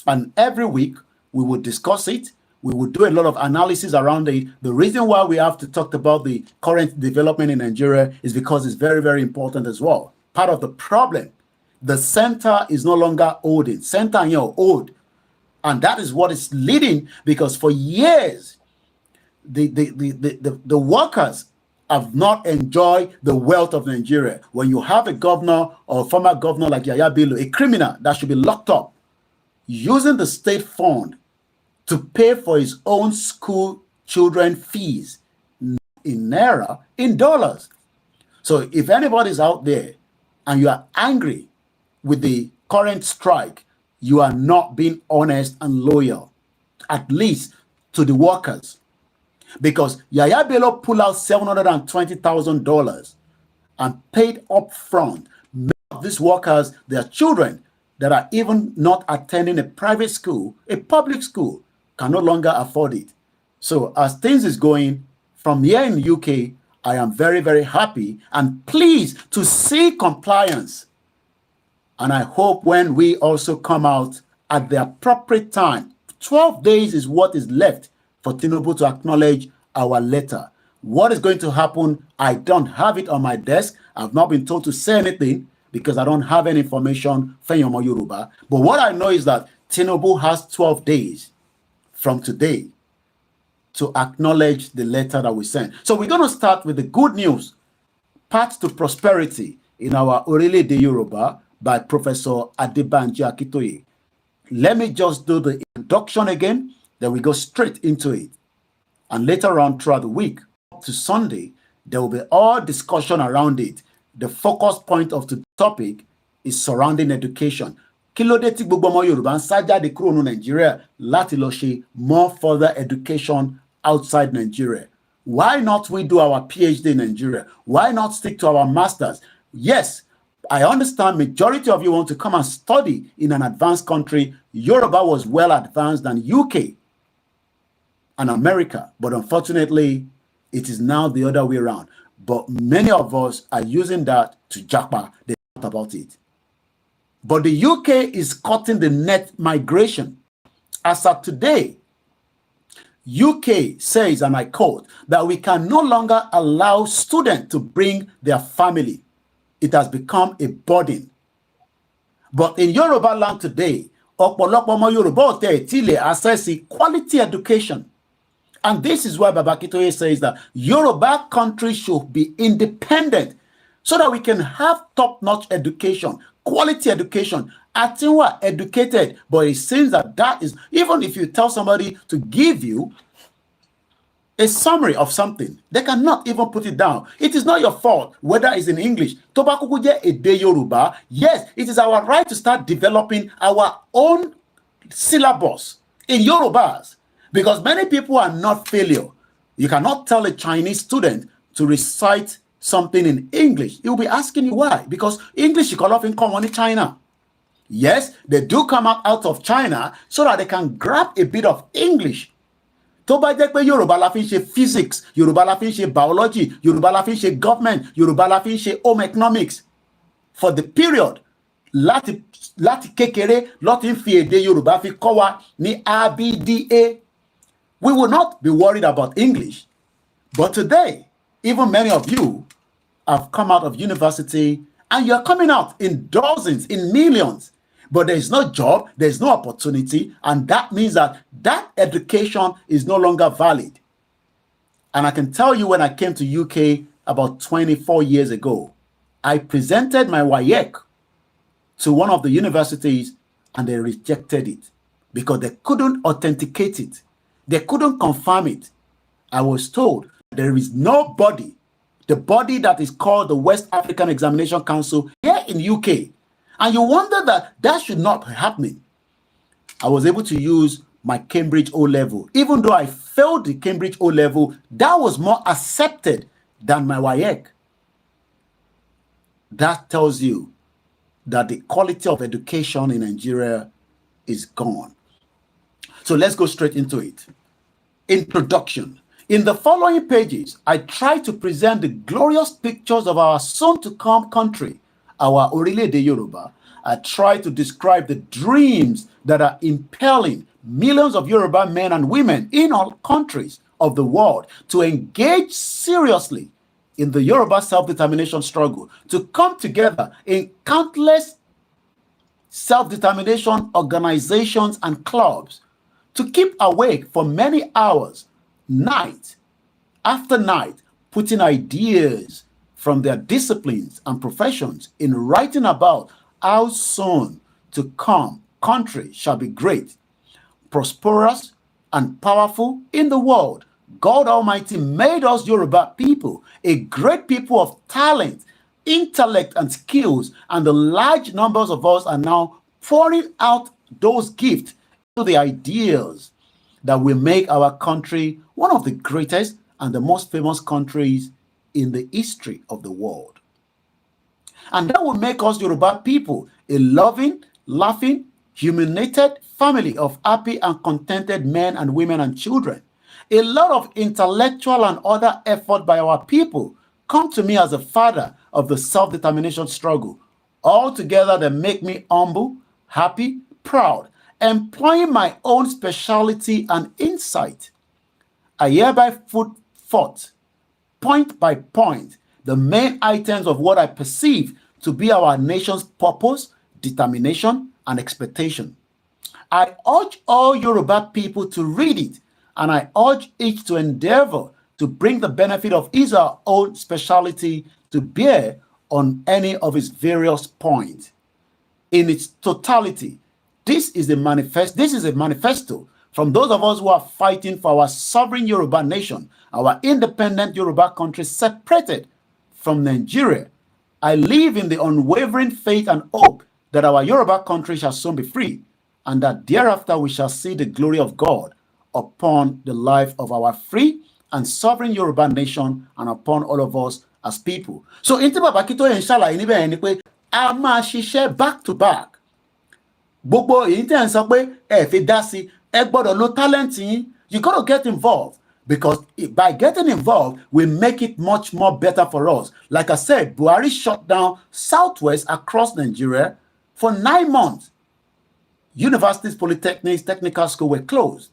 And every week, we will discuss it. We will do a lot of analysis around it. The reason why we have to talk about the current development in Nigeria is because it's very, very important as well. Part of the problem, the center is no longer holding. Center, old. And that is what is leading, because for years, the workers have not enjoyed the wealth of Nigeria. When you have a governor or a former governor like Yaya Bello, a criminal that should be locked up, using the state fund to pay for his own school children fees in naira, in dollars. So if anybody's out there and you are angry with the current strike, you are not being honest and loyal, at least to the workers. Because Yaya Bello pulled out $720,000 and paid up front. Many of these workers, their children that are even not attending a private school, a public school, can no longer afford it. So as things is going from here in the UK, I am very, very happy and pleased to see compliance. And I hope when we also come out at the appropriate time, 12 days is what is left for Tinubu to acknowledge our letter. What is going to happen? I don't have it on my desk. I've not been told to say anything because I don't have any information from Yoruba. But what I know is that Tinubu has 12 days from today to acknowledge the letter that we sent. So we're going to start with the good news, Path to Prosperity in our ORILEEDE Yoruba by Professor Adebanji Akitoye. Let me just do the introduction again, then we go straight into it. And later on throughout the week, up to Sunday, there will be all discussion around it. The focus point of the topic is surrounding education. Kí ló dé tí gbogbo ọmọ Yorùbá ń sá jáde kúrò ní Nigeria láti lọ ṣe more further education outside Nigeria? Why not we do our PhD in Nigeria? Why not stick to our masters? Yes, I understand majority of you want to come and study in an advanced country. Yoruba was well advanced than UK and America, but unfortunately, it is now the other way around. But many of us are using that to japa. They thought about it. But the UK is cutting the net migration. As of today, UK says, and I quote, that we can no longer allow students to bring their family. It has become a burden. But in Yoruba land today, ọ̀pọ̀lọpọ̀ ọmọ Yorùbá ò tẹ̀ tí lè access quality education. And this is why Baba Akitoye says that Yoruba country should be independent so that we can have top-notch education, quality education. I think we're educated, but it seems that is, even if you tell somebody to give you a summary of something, they cannot even put it down. It is not your fault whether it's in English. Tobakukuje Ede Yoruba. Yes, it is our right to start developing our own syllabus in Yorubas, because many people are not failure. You cannot tell a Chinese student to recite something in English. He will be asking you why. Because English is often common in China. Yes, they do come out of China so that they can grab a bit of English. Tó bá jẹ́ pé Yorùbá la fi ń ṣe physics, Yorùbá la fi ń ṣe biology, Yorùbá la fi ń ṣe government, Yorùbá la fi ń ṣe home economics. For the period, láti kékeré lọ́ti ń fi èdè Yorùbá fi kọ́ wa ní ABDA. We will not be worried about English. But today, even many of you have come out of university and you're coming out in dozens, in millions. But there is no job, there is no opportunity, and that means that education is no longer valid. And I can tell you, when I came to UK about 24 years ago, I presented my WAEC to one of the universities and they rejected it because they couldn't authenticate it. They couldn't confirm it. I was told there is no body, the body that is called the West African Examination Council here in UK. And you wonder that should not be happening. I was able to use my Cambridge O-level. Even though I failed the Cambridge O-level, that was more accepted than my WAEC. That tells you that the quality of education in Nigeria is gone. So let's go straight into it. Introduction. In the following pages, I try to present the glorious pictures of our soon-to-come country, our ORILEEDE Yoruba. I try to describe the dreams that are impelling millions of Yoruba men and women in all countries of the world to engage seriously in the Yoruba self-determination struggle, to come together in countless self-determination organizations and clubs, to keep awake for many hours, night after night, putting ideas from their disciplines and professions in writing about how soon to come country shall be great, prosperous, and powerful in the world. God Almighty made us Yoruba people, a great people of talent, intellect, and skills, and the large numbers of us are now pouring out those gifts into the ideals that will make our country one of the greatest and the most famous countries in the history of the world. And that will make us Yoruba people a loving, laughing, humiliated family of happy and contented men and women and children. A lot of intellectual and other effort by our people come to me as a father of the self-determination struggle. All together they make me humble, happy, proud, employing my own speciality and insight. I hereby put forth, point by point, the main items of what I perceive to be our nation's purpose, determination, and expectation. I urge all Yoruba people to read it, and I urge each to endeavor to bring the benefit of his or her own speciality to bear on any of its various points. In its totality, this is a manifesto from those of us who are fighting for our sovereign Yoruba nation, our independent Yoruba country separated from Nigeria. I live in the unwavering faith and hope that our Yoruba country shall soon be free, and that thereafter we shall see the glory of God upon the life of our free and sovereign Yoruba nation and upon all of us as people. So, in Baba Kito inshallah ni be ni pé a máa ṣiṣẹ́ back to back. Gbogbo èyí tẹ́ ń sọ pé ẹ fi dá sí, ẹ gbọ́dọ̀ lo talent yín. You got to get involved, because by getting involved, we make it much more better for us. Like I said, Buhari shut down Southwest across Nigeria for 9 months. Universities, polytechnics, technical schools were closed.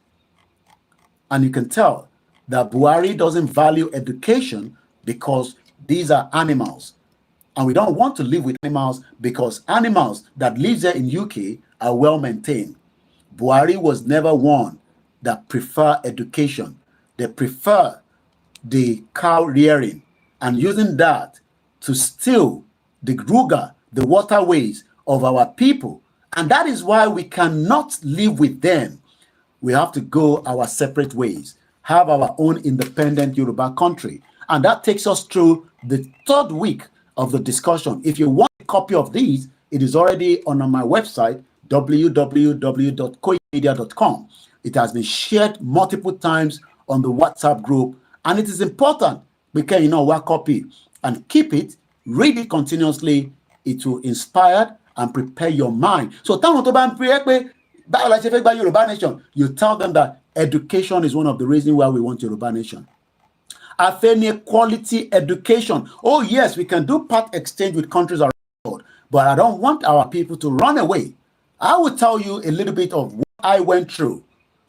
And you can tell that Buhari doesn't value education because these are animals. And we don't want to live with animals because animals that live there in UK are well maintained. Buhari was never one that prefer education. They prefer the cow rearing and using that to steal the ruga, the waterways of our people. And that is why we cannot live with them. We have to go our separate ways, have our own independent Yoruba country. And that takes us through the third week of the discussion. If you want a copy of these, it is already on my website, www.koikimedia.com. It has been shared multiple times on the WhatsApp group, and it is important because work copy and keep it, read it continuously. It will inspire and prepare your mind. So you tell them that education is one of the reasons why we want Yoruba nation. Quality education. Oh yes, we can do part exchange with countries around the world, but I don't want our people to run away. I will tell you a little bit of what I went through.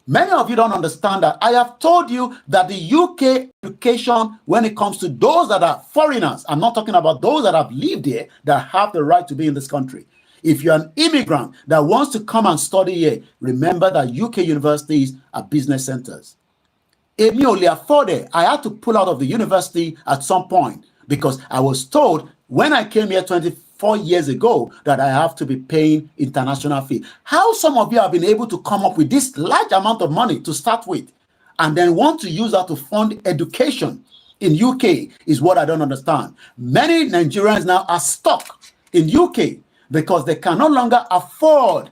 Many of you don't understand that. I have told you that the UK education, when it comes to those that are foreigners, I'm not talking about those that have lived here, that have the right to be in this country. If you're an immigrant that wants to come and study here, remember that UK universities are business centers. I had to pull out of the university at some point because I was told when I came here 24 years ago that I have to be paying international fee. How some of you have been able to come up with this large amount of money to start with and then want to use that to fund education in UK is what I don't understand. Many Nigerians now are stuck in UK because they can no longer afford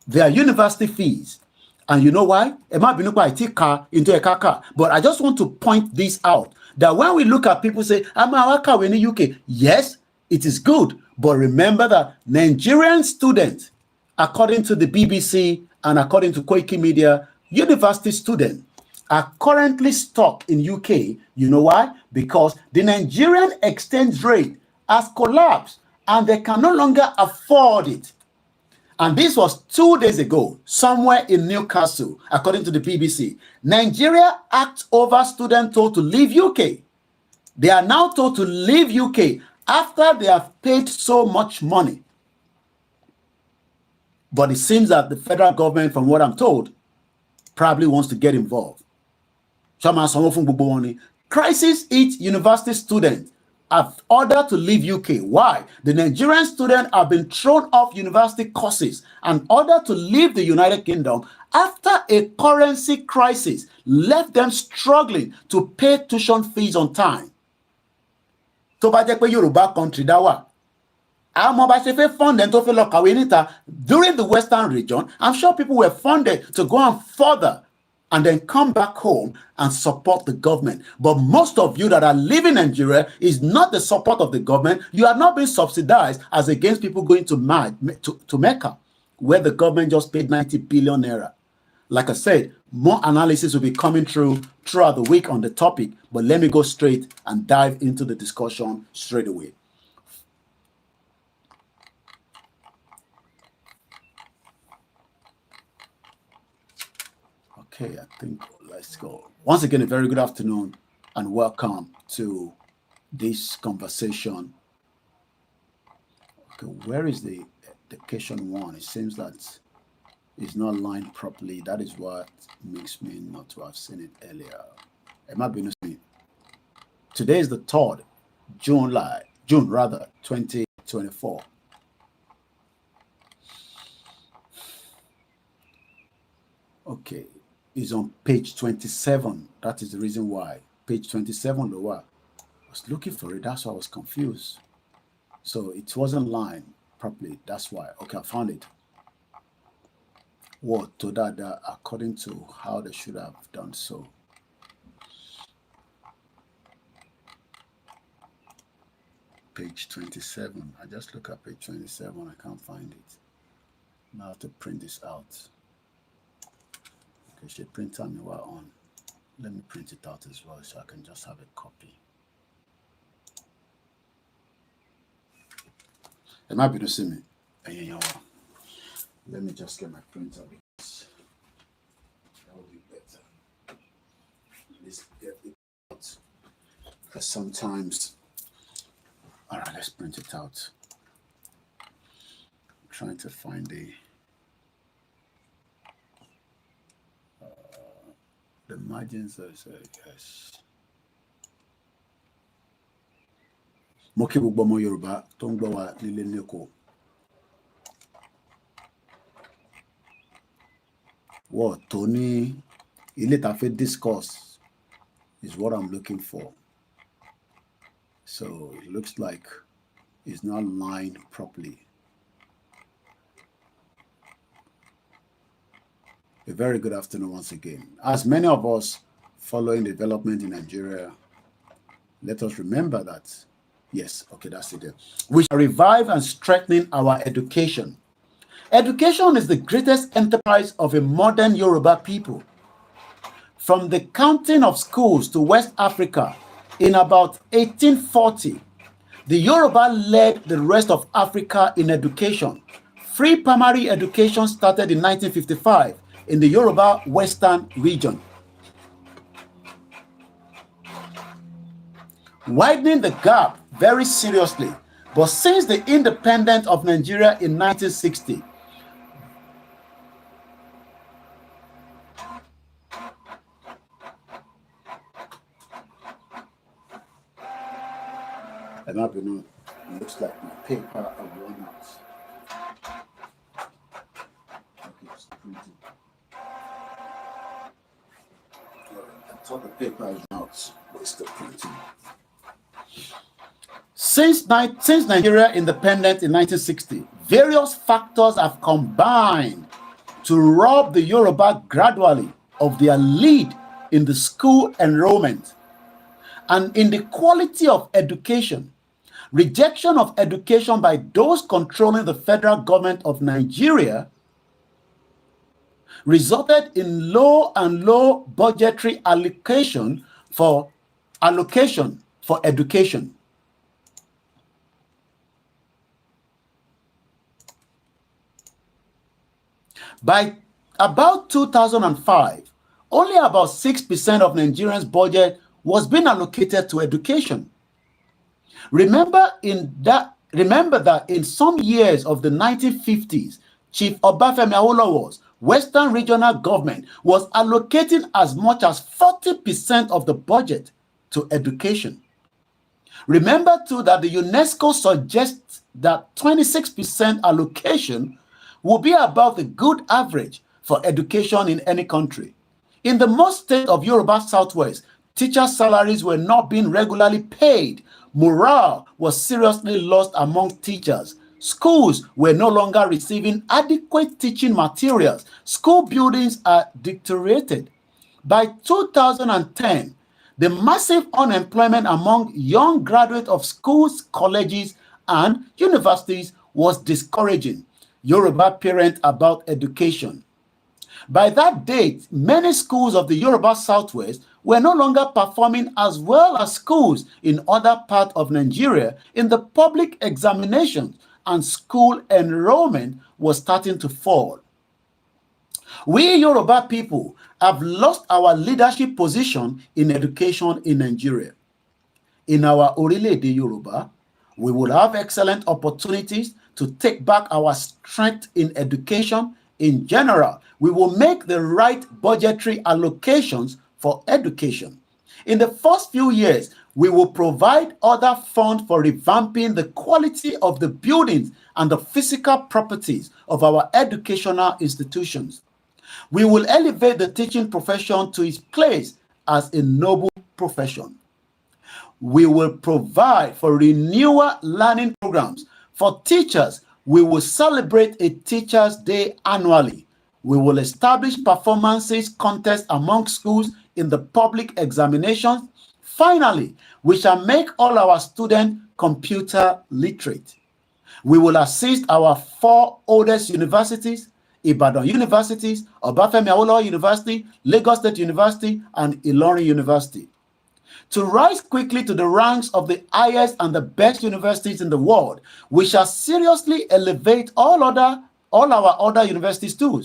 their university fees. And you know why? But I just want to point this out, that when we look at people say, I'm a worker in the UK, yes, it is good. But remember that Nigerian students, according to the BBC and according to Koikimedia, university students are currently stuck in UK. You know why? Because the Nigerian exchange rate has collapsed. and they can no longer afford it. And this was 2 days ago, somewhere in Newcastle, according to the BBC. Nigeria acts over students told to leave UK. They are now told to leave UK after they have paid so much money. But it seems that the federal government, from what I'm told, probably wants to get involved. Crisis hit university students have ordered to leave UK. Why? The Nigerian students have been thrown off university courses and ordered to leave the United Kingdom after a currency crisis left them struggling to pay tuition fees on time. Tó bá jẹ́ pé Yoruba country dá wà, àwọn ọba ṣe fẹ́ fund tó fẹ́ lọ kàwé níta during the Western region. I'm sure people were funded to go on further and then come back home and support the government. But most of you that are living in Nigeria is not the support of the government. You are not being subsidized as against people going to Mecca, where the government just paid 90 billion naira. Like I said, more analysis will be coming throughout the week on the topic, but let me go straight and dive into the discussion straight away. Okay, I think let's go. Once again, a very good afternoon and welcome to this conversation. Okay, where is the education one? It seems that it's not lined properly. That is what makes me not to have seen it earlier. It might be me. Today is the 3rd June 2024. Okay. Is on page 27. That is the reason why. Page 27, lower. I was looking for it. That's why I was confused. So it wasn't lined properly. That's why. Okay, I found it. What to that according to how they should have done so. Page 27. I just look at page 27. I can't find it. Now I have to print this out. Okay, should print on me while on. Let me print it out as well so I can just have a copy. It might be to see me. Let me just get my printer because that will be better. Let's get it out. Because sometimes, all right, let's print it out. I'm trying to find the margins are yes. Mo kí gbogbo ọmọ Yorùbá tó ń gbọ́ wa nílé lẹ́kọ̀ọ́. What Tony ilé tá fẹ́ discuss is what I'm looking for. So it looks like it's not lined properly. A very good afternoon once again. As many of us following development in Nigeria, let us remember that, yes, okay, that's it. We shall revive and strengthen our education. Education is the greatest enterprise of a modern Yoruba people. From the counting of schools to West Africa in about 1840, the Yoruba led the rest of Africa in education. Free primary education started in 1955 in the Yoruba Western region, widening the gap very seriously. But since the independence of Nigeria in 1960, and up, it looks like my paper are run out. I thought the paper is out, but it's still printing. Since Nigeria independence in 1960, various factors have combined to rob the Yoruba gradually of their lead in the school enrollment and in the quality of education. Rejection of education by those controlling the federal government of Nigeria resulted in low budgetary allocation for education. By about 2005, only about 6% of Nigerians' budget was being allocated to education. Remember that in some years of the 1950s, Chief Obafemi Awolowo's Western Regional Government was allocating as much as 40% of the budget to education. Remember too that the UNESCO suggests that 26% allocation will be about the good average for education in any country. In the most states of Yoruba Southwest, teacher salaries were not being regularly paid. Morale was seriously lost among teachers. Schools were no longer receiving adequate teaching materials. School buildings are deteriorated. By 2010, the massive unemployment among young graduates of schools, colleges, and universities was discouraging Yoruba parents about education. By that date, many schools of the Yoruba Southwest were no longer performing as well as schools in other parts of Nigeria in the public examinations, and school enrollment was starting to fall. We Yoruba people have lost our leadership position in education in Nigeria. In our Orilede Yoruba, we will have excellent opportunities to take back our strength in education. In general, we will make the right budgetary allocations for education. In the first few years, we will provide other funds for revamping the quality of the buildings and the physical properties of our educational institutions. We will elevate the teaching profession to its place as a noble profession. We will provide for renewal learning programs. For teachers, we will celebrate a Teachers' Day annually. We will establish performances contests among schools in the public examinations. Finally, we shall make all our students computer literate. We will assist our 4 oldest universities, Ibadan universities, Obafemi Awolowo University, Lagos State University, and Ilorin University. To rise quickly to the ranks of the highest and the best universities in the world, we shall seriously elevate all our other universities too.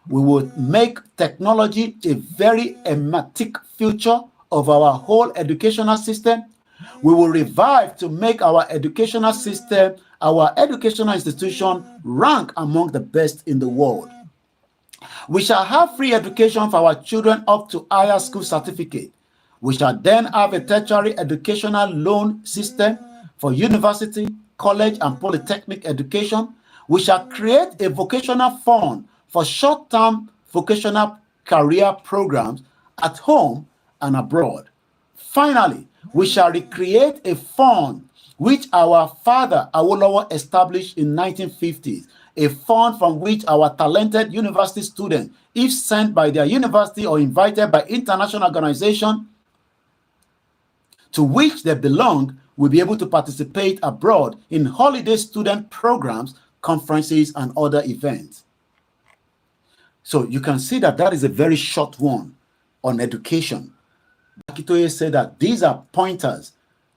We will make technology a very emblematic feature of our whole educational system. We will revive to make our educational system, our educational institution rank among the best in the world. We shall have free education for our children up to higher school certificate. We shall then have a tertiary educational loan system for university, college, and polytechnic education. We shall create a vocational fund for short-term vocational career programs at home and abroad. Finally, we shall recreate a fund which our father Awolowo established in 1950s, a fund from which our talented university students, if sent by their university or invited by international organizations to which they belong, will be able to participate abroad in holiday student programs, conferences, and other events. So you can see that that is a very short one on education. Akitoye said that these are pointers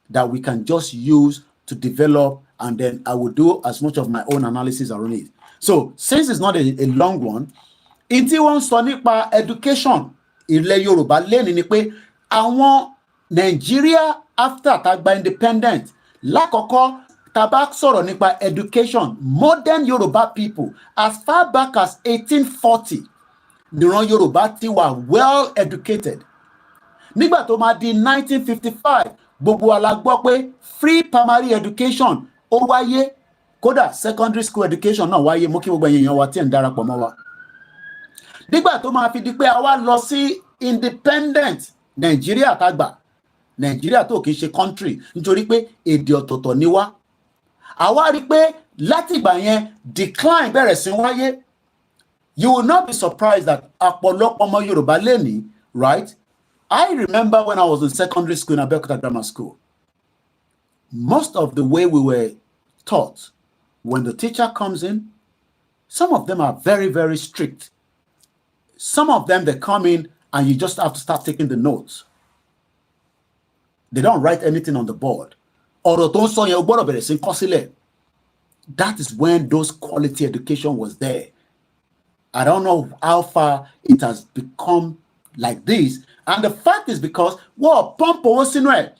that we can just use to develop, and then I will do as much of my own analysis around it. So since it's not a long one, in tí wọ́n sọ nípa education ilẹ̀ Yorùbá lẹ́ni ni pé àwọn Nigeria after tagba independent lákọ̀ọ́kọ́ tabak sọ̀rọ̀ nípa education, modern Yoruba people as far back as 1840 níran Yorùbá ti wà well educated. Nígbà tó máa di 1955 gbogbo wa la gbọ́ pé free primary education ó wáyé, kódà secondary school education náà wáyé. Mo kí gbogbo èèyàn wa tí ń darapọ̀ mọ́ wa. Nígbà tó máa fi di pé a wá lọ sí independent Nigeria tàgbà, Nigeria tó kìí ṣe country nítorí pé èdè ọ̀tọ̀ọ̀tọ̀ ni wá. Àwa rí pé látìgbà yẹn decline bẹ̀rẹ̀ sí wáyé. You will not be surprised that ọ̀pọ̀lọpọ̀ ọmọ Yorùbá lẹ́ni, right? I remember when I was in secondary school in Abeokuta Grammar School, most of the way we were taught, when the teacher comes in, some of them are very, very strict. Some of them, they come in and you just have to start taking the notes. They don't write anything on the board. That is when those quality education was there. I don't know how far it has become like this. And the fact is because what pump owó sínú ẹ̀.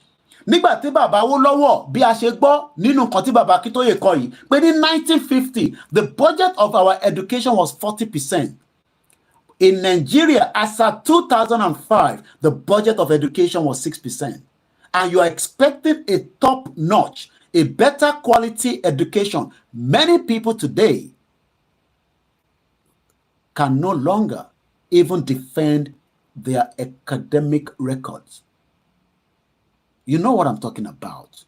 Nígbà tí bàbá Awólọ́wọ̀ bí a ṣe gbọ́ nínú nǹkan tí bàbá Akíntóyè kọ yìí pé ní 1950 the budget of our education was 40%. In Nigeria, as at 2005, the budget of education was 6%. And you are expecting a top-notch, a better quality education. Many people today can no longer even defend their academic records. You know what I'm talking about.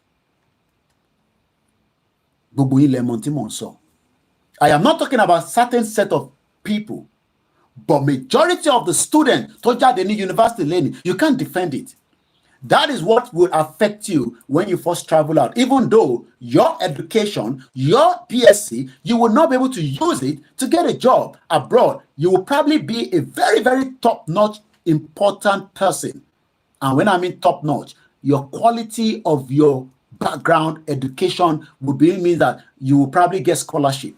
I am not talking about certain set of people, but majority of the students tó jáde ní university learning, you can't defend it. That is what will affect you when you first travel out. Even though your education, your PSC, you will not be able to use it to get a job abroad. You will probably be a very, very top-notch, important person. And when I mean top-notch, your quality of your background education would mean that you will probably get scholarship,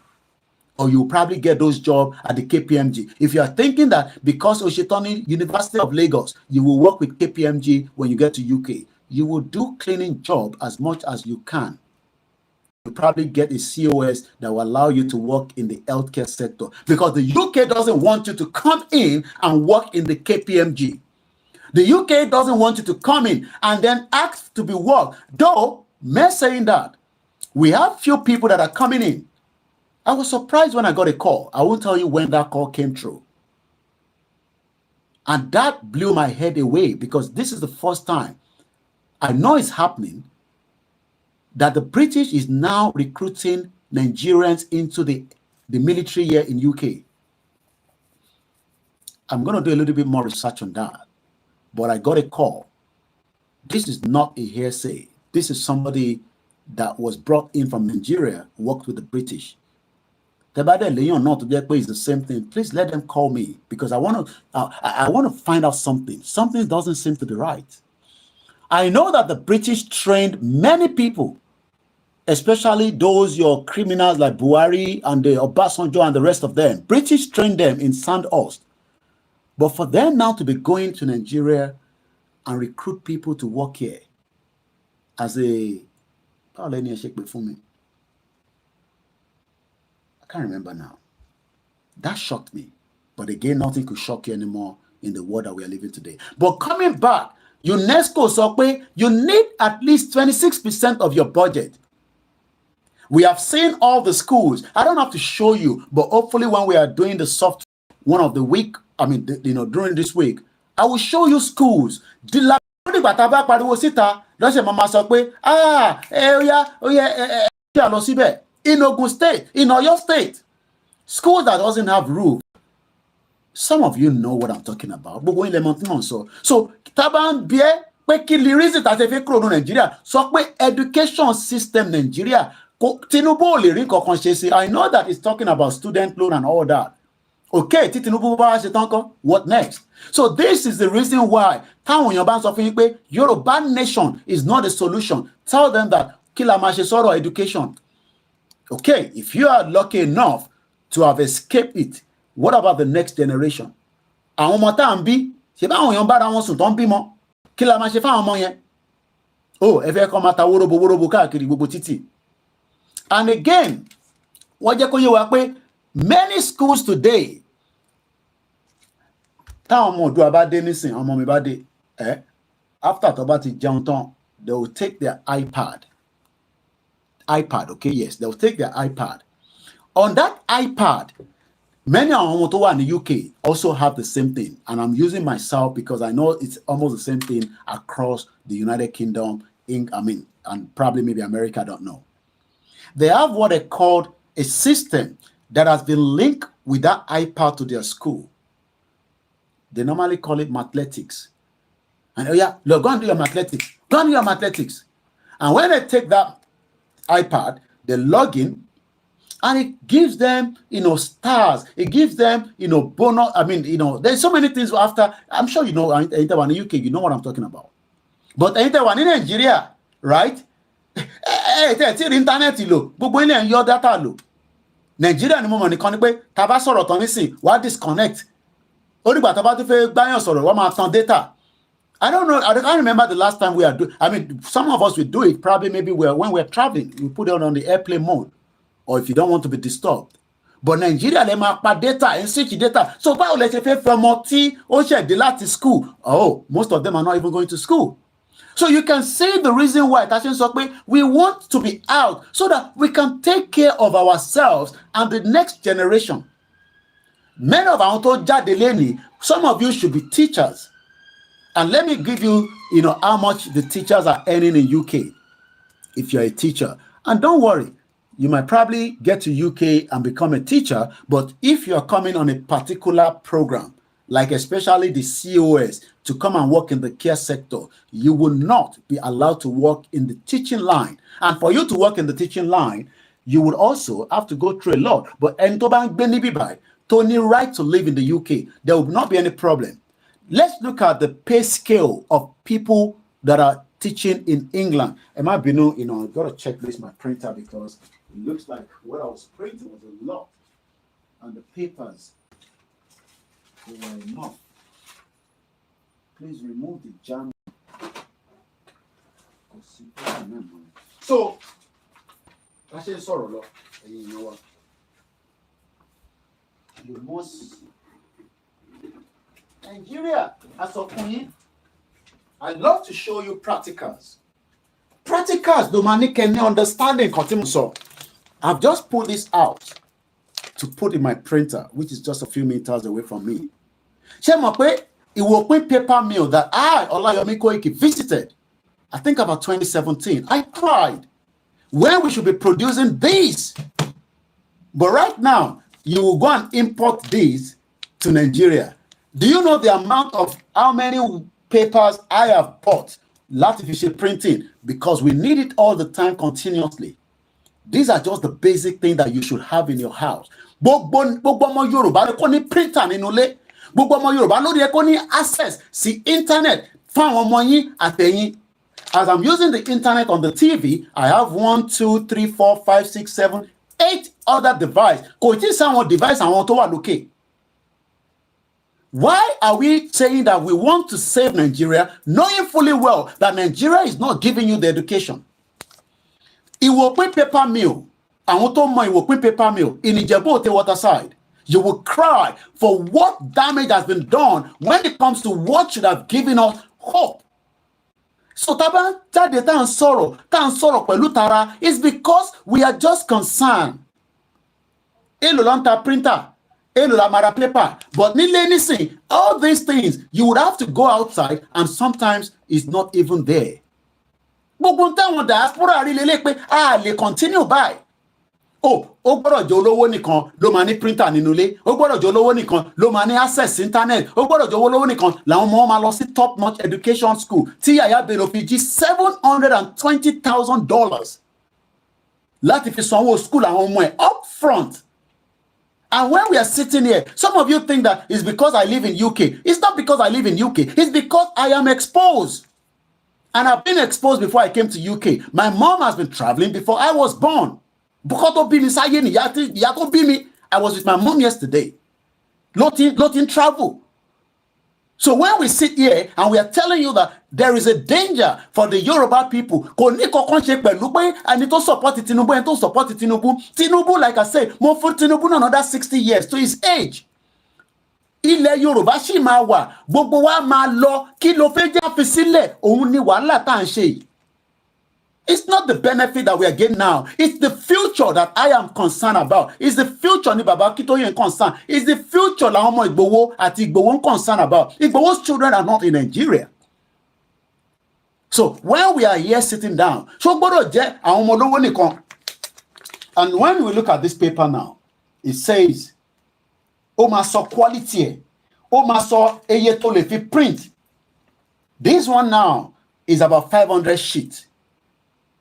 or you will probably get those jobs at the KPMG. If you are thinking that because Oshitoni University of Lagos, you will work with KPMG when you get to UK, you will do cleaning job as much as you can. You probably get a COS that will allow you to work in the healthcare sector, because the UK doesn't want you to come in and work in the KPMG. The UK doesn't want you to come in and then ask to be worked. Though, me saying that, we have few people that are coming in. I was surprised when I got a call. I won't tell you when that call came through. And that blew my head away, because this is the first time I know it's happening, that the British is now recruiting Nigerians into the military here in UK. I'm going to do a little bit more research on that. But I got a call. This is not a hearsay. This is somebody that was brought in from Nigeria, worked with the British. It's the same thing. Please let them call me, because I want to find out something. Something doesn't seem to be right. I know that the British trained many people, especially those your criminals like Buhari and the Obasanjo and the rest of them. British trained them in Sandhurst. But for them now to be going to Nigeria and recruit people to work here as a... I can't remember now. That shocked me. But again, nothing could shock you anymore in the world that we are living today. But coming back, UNESCO said you need at least 26% of your budget. We have seen all the schools. I don't have to show you, but hopefully when we are doing the soft one of the week, during this week, I will show you schools. In Ogun State, in Oyo State, schools that doesn't have roof. Some of you know what I'm talking about. So, Taban Bie, the reason that they grow in Nigeria, so education system Nigeria. I know that it's talking about student loan and all that. Okay, what next? So this is the reason why Yoruba nation is not a solution. Tell them that Kilamashe education. Okay, if you are lucky enough to have escaped it, what about the next generation? Oh, and again, many schools today, after they will take their iPad, okay, yes, they'll take their iPad. On that iPad, many of them in the UK also have the same thing, and I'm using myself because I know it's almost the same thing across the United Kingdom, and probably maybe America, I don't know. They have what they call a system that has been linked with that iPad to their school. They normally call it mathletics. And oh yeah, look, go and do your mathletics. Go and do your mathletics. And when they take that iPad, they log in, and it gives them, stars. It gives them, bonus. There's so many things after. I'm sure you know, anyone in the UK, you know what I'm talking about. But anyone in Nigeria, right? Internet, your data. Nigeria ni mo mọ̀ nìkan ni pé tá bá sọ̀rọ̀ tán nísìn wá disconnect. Ó dìgbà tá bá tún fẹ́ gbáyàn sọ̀rọ̀ wọ́n máa tan data. I don't know. I can't remember the last time we are doing. I mean, some of us will do it probably maybe when we're traveling. We put it on the airplane mode, or if you don't want to be disturbed. But Nigeria, they máa pa data and switch data. So báwo lẹ ṣe fẹ́ fẹ́ ọmọ tí ó ṣẹ̀ dé láti school? Oh, most of them are not even going to school. So you can see the reason why we want to be out so that we can take care of ourselves and the next generation. Many of our some of you should be teachers. And let me give you, how much the teachers are earning in UK if you're a teacher. And don't worry, you might probably get to UK and become a teacher, but if you're coming on a particular program, like especially the COS, to come and work in the care sector, you will not be allowed to work in the teaching line. And for you to work in the teaching line, you would also have to go through a lot. But Tony right to live in the UK, there will not be any problem. Let's look at the pay scale of people that are teaching in England. Am I I've got to check this my printer because it looks like what I was printing was a lot. And the papers were enough. Please remove the jam. So, I said sorry, Lord. You know what? You must. Nigeria, as a queen, I love to show you practicals. Practicals, the money can understanding. So, I've just pulled this out to put in my printer, which is just a few meters away from me. It will be paper mill that I, OLAYOMI KOIKI, visited, I think about 2017. I cried when we should be producing these. But right now, you will go and import these to Nigeria. Do you know the amount of how many papers I have bought? Artificial printing, because we need it all the time continuously. These are just the basic things that you should have in your house. Gbogbo Yoruba ló ní printer nínú ilé. Gbogbo Yoruba ló ní access sí internet fún àwọn ọmọ yín àtẹ̀yin. As I'm using the internet on the TV, I have 1, 2, 3, 4, 5, 6, 7, 8 other devices. Kò tí sáwọn device àwọn tó wà lókè. Why are we saying that we want to save Nigeria, knowing fully well that Nigeria is not giving you the education? It will put paper mill. Àwọn tó mọ ìwò pín paper mill in Ijebu Waterside. You will cry for what damage has been done when it comes to what should have given us hope. So taba jáde tá ń sọ̀rọ̀ pẹ̀lú tara is because we are just concerned. Èló ló ń ta printer, èló la mara paper, but nílé nísìn, all these things you would have to go outside and sometimes it's not even there. Gbogbo táwọn diaspora rí lélẹ̀ pé a lè continue by. Ó gbọ́dọ̀ jẹ́ olówó nìkan ló máa ní printer nínú ilé. Ó gbọ́dọ̀ jẹ́ olówó nìkan ló máa ní access internet. Ó gbọ́dọ̀ jẹ́ olówó nìkan làwọn ọmọ máa lọ sí top notch education school tí Yaya Bello fi jí $720,000 láti fi sanwó school àwọn ọmọ ẹ̀ up front. And when we are sitting here, some of you think that it's because I live in UK. It's not because I live in UK. It's because I am exposed. And I've been exposed before I came to UK. My mom has been traveling before I was born. I was with my mom yesterday. Lotin travel. So when we sit here and we are telling you that there is a danger for the Yoruba people, I need to support Tinubu and to support Tinubu. Tinubu, like I said, more for Tinubu another 60 years to his age. Ilẹ̀ Yorùbá ṣì máa wà, gbogbo wa máa lọ, kí ló fẹ́ jẹ́ fi sílẹ̀, òun ni wàhálà tá ń ṣe. It's not the benefit that we are getting now. It's the future that I am concerned about. It's the future ni Baba Akintoye concerned. It's the future la ọmọ Igboho àti Igboho concerned about. Igboho's children are not in Nigeria. So when we are here sitting down, so gbọ́dọ̀ jẹ́ àwọn ọmọ olówó nìkan. And when we look at this paper now, it says, ó máa sọ quality ẹ̀, ó máa sọ eye tó lè fi print. This one now is about 500 sheets.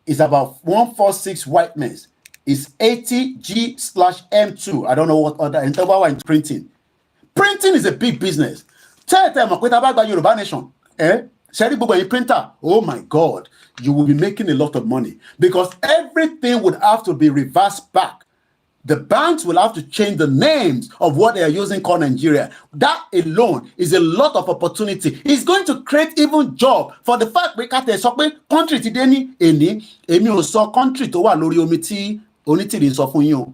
It's about 146 whiteness. It's 80G/M2. I don't know what other interval in printing. Printing is a big business. Tell them about the Yoruba nation. Printer. Oh my God, you will be making a lot of money because everything would have to be reversed back The banks will have to change the names of what they are using called Nigeria. That alone is a lot of opportunity. It's going to create even job for the fact we can't say country today any country to wa lórí omi tí onítìrí sọ fún yín.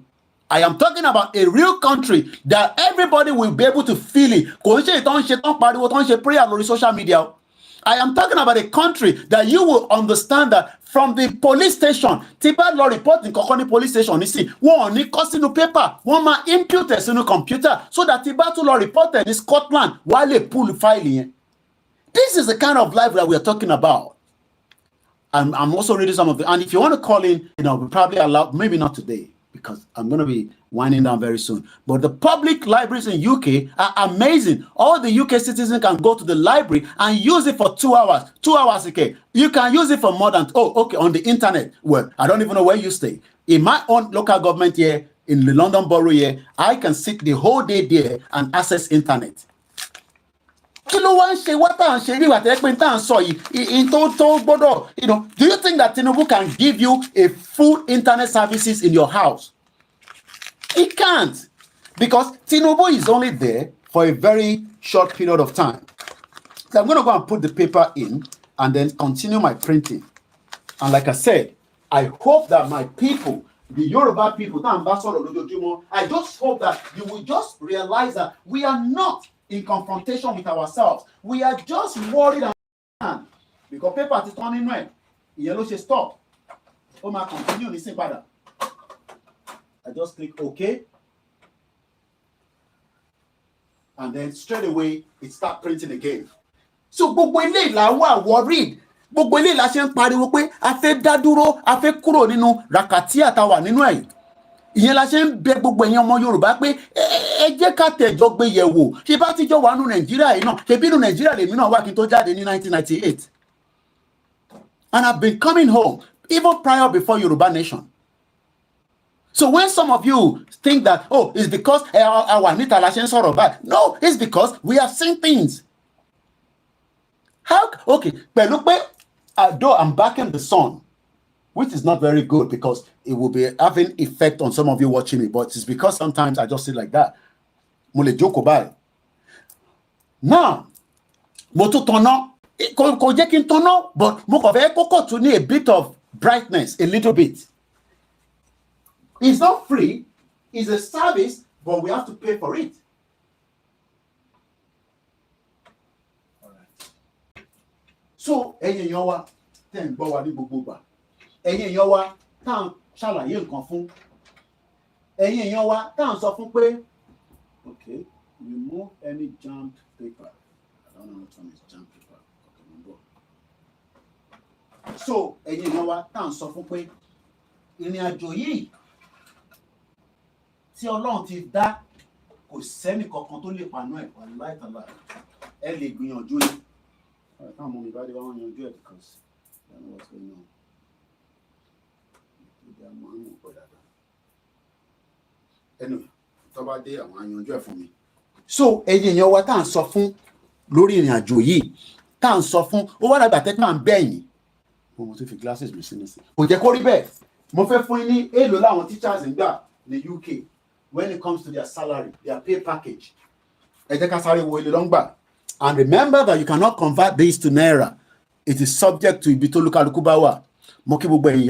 I am talking about a real country that everybody will be able to feel it. Kò ń ṣe ìtàn ṣe tán pariwo tán ṣe prayer lórí social media. I am talking about a country that you will understand that from the police station, Tiba law report in Kokoni police station, you see, one ní kọ sínú paper, one ma impute sínú computer, so that Tiba to law reporter in Scotland, while they pull file in. This is the kind of life that we are talking about. I'm also reading some of the, and if you want to call in, we'll probably allow, maybe not today, because I'm going to be winding down very soon. But the public libraries in UK are amazing. All the UK citizens can go to the library and use it for 2 hours. 2 hours, okay. You can use it for more than, on the internet. Well, I don't even know where you stay. In my own local government here, in the London borough here, I can sit the whole day there and access internet. Do you think that Tinubu can give you a full internet services in your house? It can't, because Tinubu is only there for a very short period of time. So I'm going to go and put the paper in and then continue my printing. And like I said, I hope that my people, the Yoruba people, I just hope that you will just realize that we are not in confrontation with ourselves. We are just worried and because paper is turning red. Yellow should stop. Oh my, continue listening better. I just click OK. And then straight away it start printing again. So gbogbo eléyìí la wà worried. Gbogbo eléyìí la ṣe ń pariwo pé a fẹ́ dá dúró, a fẹ́ kúrò nínú ràkàtí àtàwà nínú ẹ̀. Ìyẹn la ṣe ń bẹ gbogbo ẹ̀yin ọmọ Yorùbá pé ẹ jẹ́ ká tẹ̀jọ́ gbé yẹ̀wò. Ṣé bá ti jọ wà nínú Nàìjíríà yìí náà? Ṣé bí nínú Nàìjíríà lèmi náà wà kí n tó jáde ní 1998. And I've been coming home even prior before Yoruba Nation. So when some of you think that, it's because our Nita la ṣe ń sọ̀rọ̀ báyìí. No, it's because we have seen things. Pẹ̀lú pé though I'm backing the sun, which is not very good because it will be having effect on some of you watching me, but it's because sometimes I just sit like that. Mo lè jókòó báyìí. Now, mo tún tanná, kò jẹ́ kí n tanná, but mo kàn fẹ́ kókò tún ní a bit of brightness, a little bit. It's not free, it's a service, but we have to pay for it. So, ẹ̀yin èèyàn wa tẹ́ ń gbọ́ wa ní gbogbo ìgbà. Ẹ̀yin èèyàn wa tá à ń ṣàlàyé nǹkan fún. Ẹ̀yin èèyàn wa tá à ń sọ fún pé, okay, remove any jammed paper. I don't know which one is jammed paper. Okay, so, ẹ̀yin èèyàn wa tá à ń sọ fún pé ìrìn àjò yìí tí Ọlọ́run ti dá kò sẹ́ni kankan tó lè panú ẹ̀ wà láìtàlá ẹ lè gbìyànjú ni. Táwọn ọmọ mi bá dé wá wọn yanjú ẹ̀ because I don't know what's going on. Anyway, tó bá dé àwọn ayanjú ẹ̀ fún mi. So ẹ̀yin èèyàn wa tá à ń sọ fún lórí ìrìn àjò yìí tá à ń sọ fún ó wá dàgbà tẹ́tí máa ń bẹ̀yìn. Mo tún fi glasses mi sínú sí. Kò jẹ́ kó rí bẹ́ẹ̀. Mo fẹ́ fún yín ní èèlò láwọn teachers ń gbà ní UK when it comes to their salary, their pay package. Ẹ jẹ́ ká sáré wo ilé lọ́ngbà. And remember that you cannot convert this to Naira. It is subject to ibi tó lukaluku bá wà. Mo kí gbogbo ẹ̀yin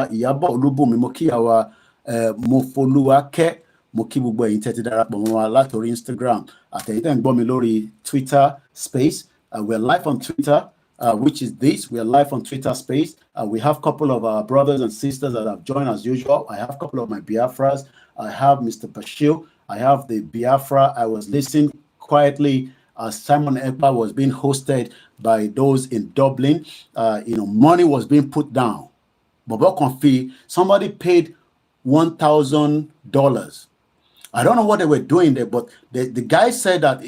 Ìyábọ̀ Olúbùnmi, mo kí àwa Mofolúwakẹ́, mo kí gbogbo ẹ̀yin tẹ́tí darapọ̀ mọ́ wa látòrí Instagram. Àtẹ̀yin tẹ́ ń gbọ́ mi lórí Twitter space. We're live on Twitter, which is this. We're live on Twitter space. We have a couple of our brothers and sisters that have joined as usual. I have a couple of my Biafras. I have Mr. Bashir. I have the Biafra. I was listening quietly as Simon Ekpa was being hosted by those in Dublin. Money was being put down. Bobo Konfi, somebody paid $1,000. I don't know what they were doing there, but the guy said that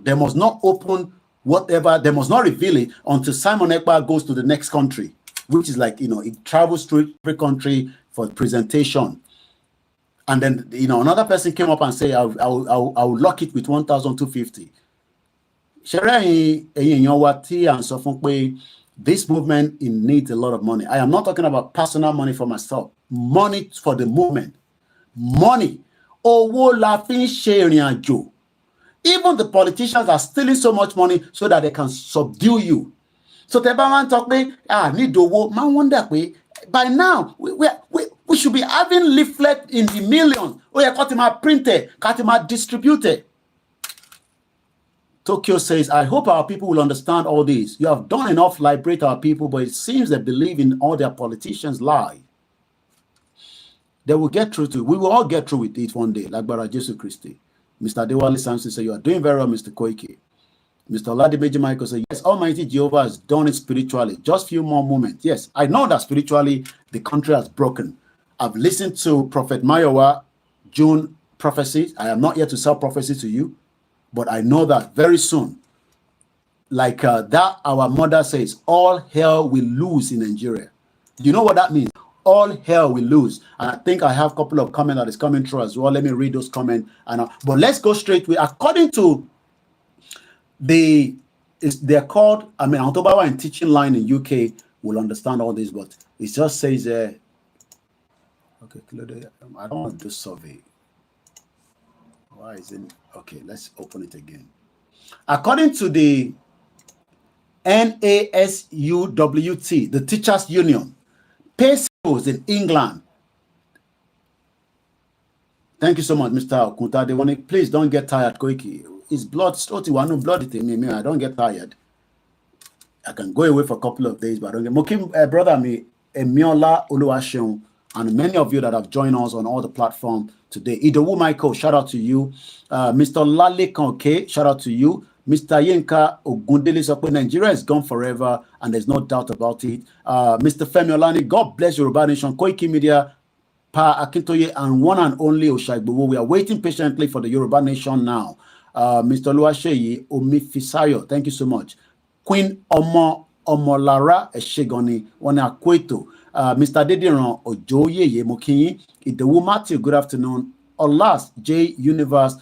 they must not open whatever, they must not reveal it until Simon Ekpa goes to the next country, which is like, it travels through every country for presentation. And then, another person came up and said, I'll lock it with 1,250. This movement needs a lot of money. I am not talking about personal money for myself, money for the movement. money. Owó la fi ń ṣe ìrìn àjò. Even the politicians are stealing so much money so that they can subdue you. So tẹ́ bá wá ń talk pé need owó, máa wonder pé by now we should be having leaflet in the millions. Ó yẹ kó ti máa print ẹ̀, ká ti máa distribute ẹ̀. Tokyo says, I hope our people will understand all this. You have done enough to liberate our people, but it seems they believe in all their politicians lie. They will get through to it. We will all get through with it one day, like Bara Jesus Christi. Mr. Dewali Samson says, you are doing very well, Mr. Koiki. Mr. Oladimeji Michael says, yes, Almighty Jehovah has done it spiritually. Just few more moments. Yes, I know that spiritually the country has broken. I've listened to Prophet Mayowa, June prophecy. I am not here to sell prophecy to you, but I know that very soon, like that our mother says, all hell will lose in Nigeria. Do you know what that means? All hell will lose. And I think I have a couple of comments that is coming through as well. Let me read those comments. But let's go straight with, according to they're called, I mean, Antobawa and teaching line in UK will understand all this, but it just says, okay, I don't want to do survey. Why is it? Okay, let's open it again. According to the NASUWT, the Teachers Union, pay scales in England. Thank you so much, Mr. Okunta. Please don't get tired, Koiki. It's blood, blood in me. I don't get tired. I can go away for a couple of days, but I don't get. Mokim, brother, me, Emiola Oluwaseun, and many of you that have joined us on all the platforms today. Idowu Michael, shout out to you. Mr. Lale Konke, shout out to you. Mr. Yinka Ogundele Sokwe, Nigeria is gone forever, and there's no doubt about it. Mr. Femi Olani, God bless Yoruba Nation, Koikimedia, Pa Akintoye, and one and only Oshagbowo. We are waiting patiently for the Yoruba Nation now. Mr. Luasheyi Omifisayo, thank you so much. Queen Omolara Eshegoni, Wana Kweto. Mr. Dediran Ojoyeye Mokinyi, Idewu Matthew, good afternoon. Olas J Universe,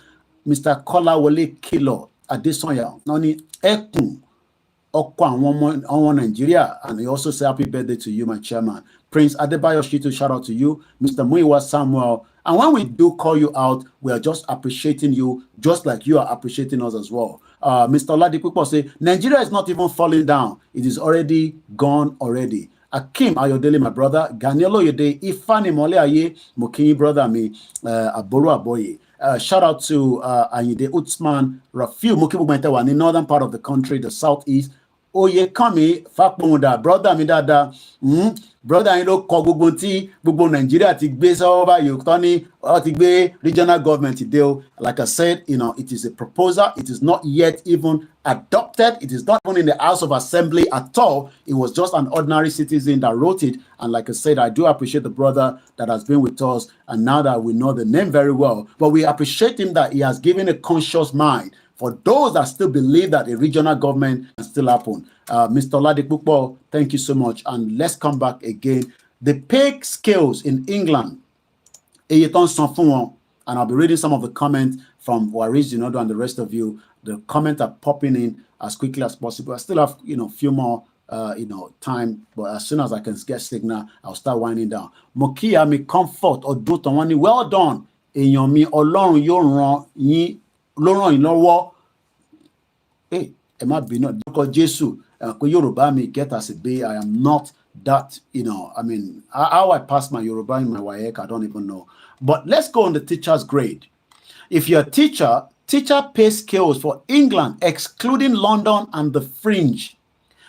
Mr. Kolawole Kilo, Adesonya, Noni Ekun, Okwa Onwo Nigeria, and he also say happy birthday to you, my chairman. Prince Adebayo Shitu, shout out to you. Mr. Muiwa Samuel. And when we do call you out, we are just appreciating you, just like you are appreciating us as well. Mr. Oladipupo say, Nigeria is not even falling down. It is already gone already. Akim Ayodele, my brother. Ganielo Yode, Ifani Mole Aye, Mokinyi brother me, Aboru Aboye. Shout out to Ayinde Utsman, Rafiu Mukibu Mentewa, in the northern part of the country, the southeast. Oye Kami, Fakmunda, brother mi dada. Brother, you know, gbogbo Nigeria ti gbé sọ́wọ́ you Tony, ti gbé regional government deal. Like I said, you know, it is a proposal. It is not yet even adopted. It is not even in the House of Assembly at all. It was just an ordinary citizen that wrote it. And like I said, I do appreciate the brother that has been with us. And now that we know the name very well, but we appreciate him that he has given a conscious mind for those that still believe that a regional government can still happen. Mr. Oladipupo, thank you so much. And let's come back again. The pay scales in England, and I'll be reading some of the comments from Waris Zinodo and the rest of you. The comments are popping in as quickly as possible. I still have, you know, few more, time, but as soon as I can get signal, I'll start winding down. Mokia mi comfort or do to well done. Èèyàn mi Ọlọ́run yóò ràn yín lọ́wọ́. Hey, am I being not because Jesus Yoruba me get as a bay. I am not that, you know. I mean, how I passed my Yoruba in my WAEC, I don't even know. But let's go on the teacher's grade. If you're a teacher pay scales for England, excluding London and the fringe.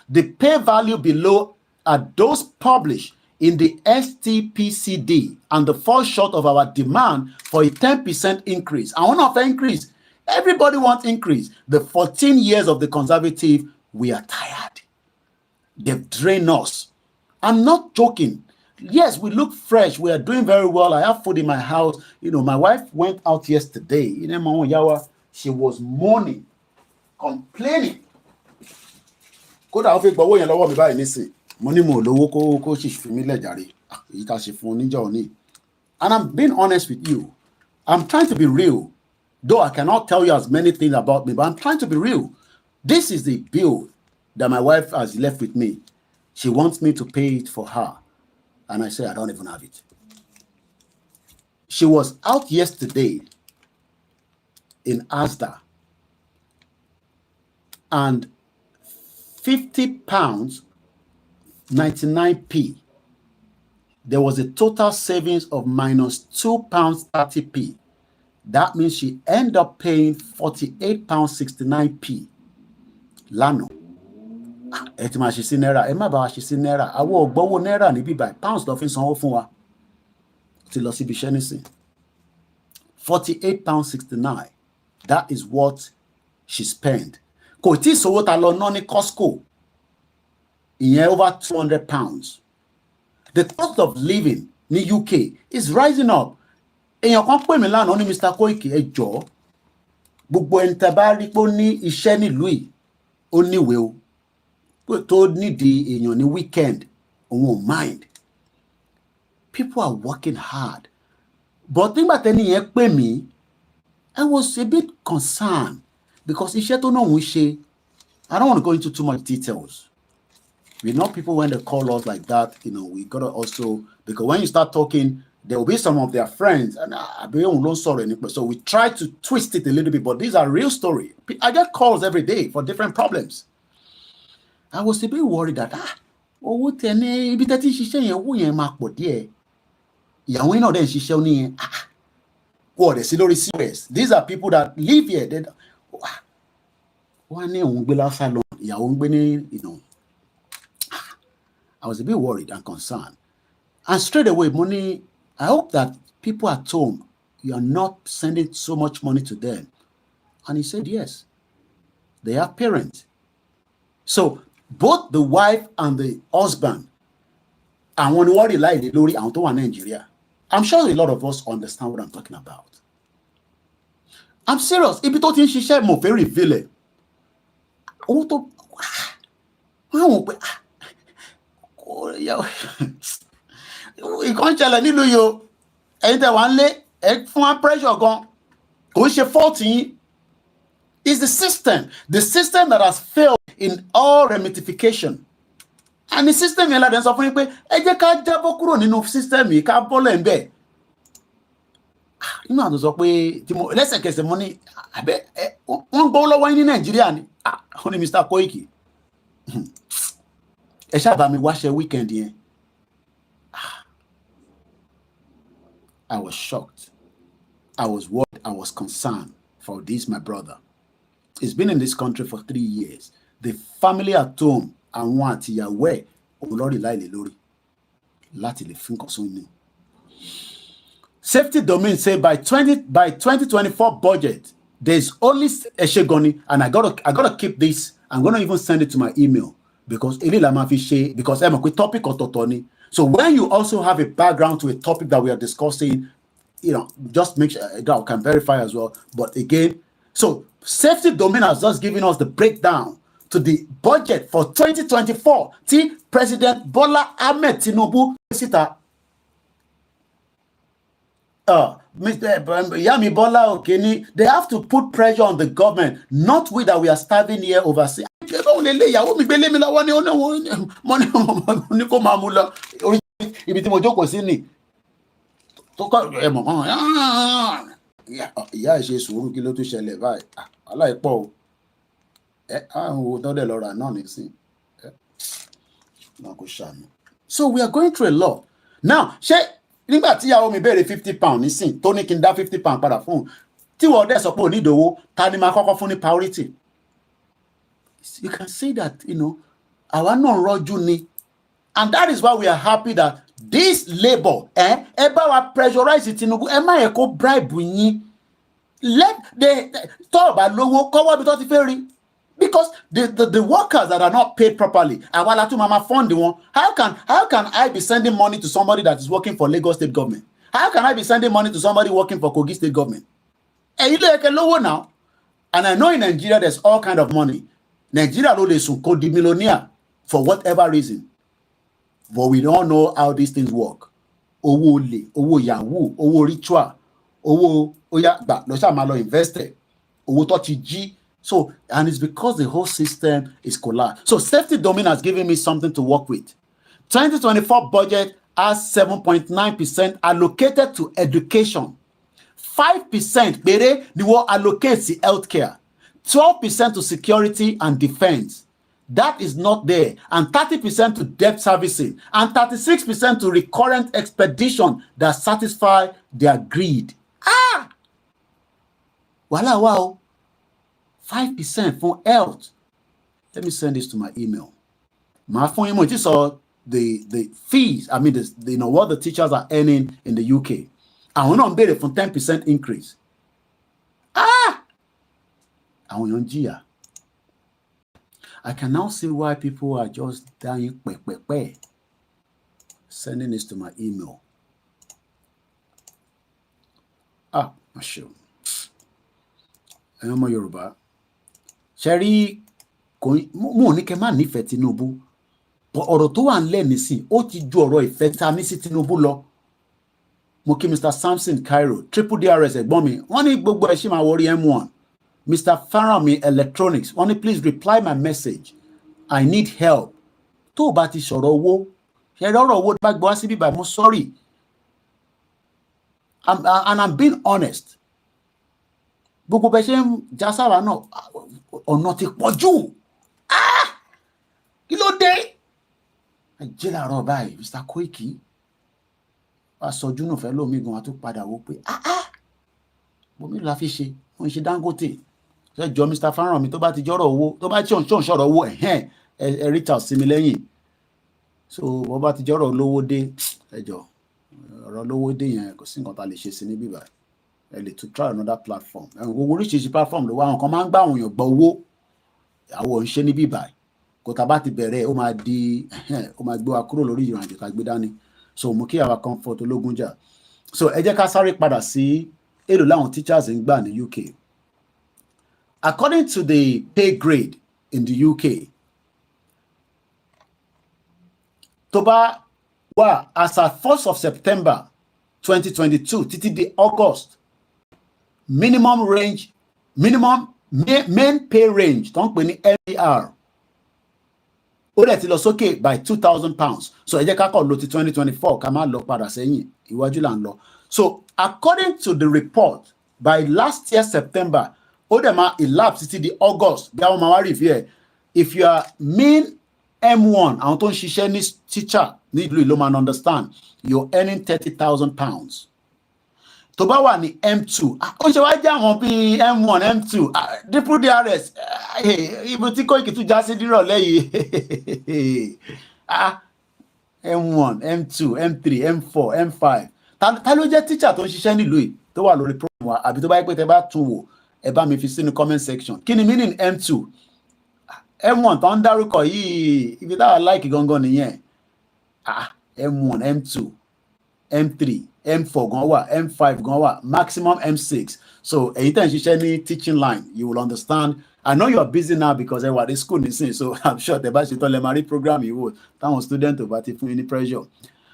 The pay value below are those published in the STPCD and the fall short of our demand for a 10% increase. I want to increase. Everybody wants increase. The 14 years of the conservative, we are tired. They've drained us. I'm not joking. Yes, we look fresh. We are doing very well. I have food in my house. You know, my wife went out yesterday. You know, she was mourning, complaining. And I'm being honest with you. I'm trying to be real. Though I cannot tell you as many things about me, but I'm trying to be real. This is the bill that my wife has left with me. She wants me to pay it for her. And I say, I don't even have it. she was out yesterday in Asda, and £50, 99p. There was a total savings of minus £2 30p. That means she ended up paying £48 69p. Lano. Ẹ ti máa ṣe sí náírà, ẹ má bá wa ṣe sí náírà. Àwọn ògbówó náírà níbí báyìí, pounds ló fi sanwó fún wa. Ti lọ síbi iṣẹ́ nísìn. £48 69. That is what she spent. Kò tí sówó ta lọ ná ní Costco. Ìyẹn over £200. The cost of living in the UK is rising up. Èèyàn kan pè mí lánàá ní Mr. Koiki, ẹ jọ̀ọ́, gbogbo ẹni tẹ́ bá rí pé ó ní iṣẹ́ nílùú yìí, ó níwèé o, tó nídìí èèyàn ní weekend, òun ò mind. People are working hard. But nígbà tẹ́ni yẹn pè mí, I was a bit concerned because iṣẹ́ tó náà ń ṣe, I don't want to go into too much details. We know people when they call us like that, we gotta also, because when you start talking, there will be some of their friends, and so we try to twist it a little bit, but these are real stories. I get calls every day for different problems. I was a bit worried that, serious. These are people that live here. They, I was a bit worried and concerned. And straight away, money, I hope that people at home, you are not sending so much money to them. And he said, yes, they have parents. So both the wife and the husband, and when what like the lori and to Nigeria, I'm sure a lot of us understand what I'm talking about. I'm serious. If you don't think she said more very villain, ìkan ṣẹlẹ̀ nílùú yìí o, ẹ̀yin tẹ́ wà ń lé ẹ fún wa pressure gan, kò ṣe fault yín. It's the system that has failed in all ramification. And the system yẹn ládẹ́ sọ fún yín pé ẹ jẹ́ ká jábọ́ kúrò nínú system yìí ká bọ́lẹ̀ ń bẹ̀. Inú àtúntò sọ pé lẹ́sẹ̀kẹsẹ̀ mo ní wọ́n gbọ́ lọ́wọ́ yín ní Nàìjíríà ni. Ó ní Mr. Koiki. Ẹ ṣáàbà mi wáṣẹ weekend yẹn. I was shocked. I was worried. I was concerned for this, my brother. He's been in this country for 3 years. The family at home and one àtìyàwó olórí láìlè lórí láti lè fún kọsún. Safety domain say by 2024 budget, there's only Eshegoni, and I gotta keep this. I'm gonna even send it to my email. Because I'm a topic or totoni. So when you also have a background to a topic that we are discussing, just make sure I can verify as well. But again, so safety domain has just given us the breakdown to the budget for 2024. See, President Bola Ahmed Tinubu, Mr. Yami Bola Okeni, they have to put pressure on the government, not we that we are starving here overseas. So we are going through a lot. Now, nígbà tí ìyàwó mi béèrè £50 nísìn tó ní kí n dá £50 padà fún un, tí wọ́n dẹ̀ sọ pé onídòwó, ta ni máa kọ́kọ́ fún ní priority? You can see that, àwa náà rọ́jú ni. And that is why we are happy that this labor, ẹ bá wa pressurize Tinubu, ẹ má yẹ kó bribe yín. Let tó bá lówó kọ́wọ́ bí tó ti fẹ́ rí. Because the workers that are not paid properly, àwa la tún máa fund wọn. How can I be sending money to somebody that is working for Lagos State government? How can I be sending money to somebody working for Kogi State government? You look at lower now. And I know in Nigeria there's all kind of money. Nigeria no dey could be millionaire for whatever reason. But we don't know how these things work. Owó olè, owó yahoo, owó ritual, owó oya gba lọ ṣá máa lọ invested, owó tó ti jí. So, and it's because the whole system is collapsed. So safety domain has given me something to work with. 2024 budget, has 7.9% allocated to education. 5% péré ni wọ́n allocate sí healthcare. 12% to security and defense. That is not there. And 30% to debt servicing. And 36% to recurrent expedition that satisfy their greed. Ah! Wala wow. 5% for health. Let me send this to my email. My phone email, this are the fees. I mean, you know what the teachers are earning in the UK. And we're not better for 10% increase. Ah! I can now see why people are just dying. Sending this to my email. Ah, sure. I'm a Yoruba. Sherry, mo ní kẹ́ má nífẹ̀ẹ́ Tinubu. But ọ̀rọ̀ tó wà ńlẹ̀ nísìn, ó ti ju ọ̀rọ̀ ìfẹ́ ta ní sí Tinubu lọ. Mo kí Mr. Samson Cairo, Triple DRS ẹ̀gbọ́n mi, wọ́n ní gbogbo ẹ̀ ṣì máa wọrí M1. Mr. Farami Electronics, wọ́n ní please reply my message. I need help. Tó o bá ti sọ̀rọ̀ owó, ṣe ọ̀rọ̀ owó bá gbọ́ wá síbí báyìí, mo sorry. And I'm being honest. Gbogbo bẹ́ẹ̀ ṣe ń já sára náà, ọ̀nà ti pọ̀ jù. Ah! Kí ló dé? Ajé làárọ̀ báyìí, Mr. Koiki. Aṣojú náà fẹ́ lómi gan-an tó padà wò pé bomi la fi ṣe wọ́n ṣe Dangote ṣẹ́jọ́ Mr. Farami tó bá ti jọ́rọ̀ owó tó bá tí òun ṣọ̀rọ̀ owó ẹ reach out sí mi lẹ́yìn so bó bá ti jọ́rọ̀ lówó dé ẹjọ́ ọ̀rọ̀ lówó dé yẹn kò sí nǹkan tá a lè ṣe sí ní bíbá ẹ lè to try another platform gbogbo oríṣiríṣi platform ló wá àwọn kan máa ń gbà àwọn èèyàn gbọ́ owó àwọn ò ń ṣe ní bíbá kò tá a bá ti bẹ̀rẹ̀ ó máa gbé wa kúrò lórí ìrìnàjò tá a gbé dání. So mo kí àwa comfort ológunjà. So ẹ jẹ́ ká sáré padà sí èlò láwọn teachers ń gbà ní UK. According to the pay grade in the UK, tó bá wà as at 1st of September 2022 títí di August, main pay range tó ń pè ní MER ó dẹ̀ ti lọ sókè by £2,000. So ẹ jẹ́ ká kọ́ lo ti 2024 ká má lọ padà sẹ́yìn ìwájú là ń lọ. So according to the report by last year September ó dẹ̀ máa elapse títí di August bí àwọn máa wá review ẹ̀. If you are mean M1 àwọn tó ń ṣiṣẹ́ ní teacher ní ìlú ìlú máa understand you're earning £30,000. Tó bá wà ní M2 ó ṣe wá jẹ́ àwọn bíi M1 M2 Triple DRS ibi tí Koiki tún já sí dírọ̀lẹ́ yìí M1 M2 M3 M4 M5 ta ló jẹ́ teacher tó ń ṣiṣẹ́ nílùú yìí tó wà lórí program wa àbí tó bá yẹ pé tẹ bá tún wò ẹ bá mi fi sínú comment section kí ni meaning M2 M1 tó ń dárúkọ yìí ibi táwa like gangan nìyẹn M1 M2 M3 M4 gan wà M5 gan wà maximum M6. So èyí tẹ́ ń ṣiṣẹ́ ní teaching line you will understand. I know you are busy now because ẹ wà ní school nísìnyí so I'm sure tẹ́ bá ṣe tán lẹ́ máa rí program yìí wò táwọn student ò bá ti fún yín ní pressure.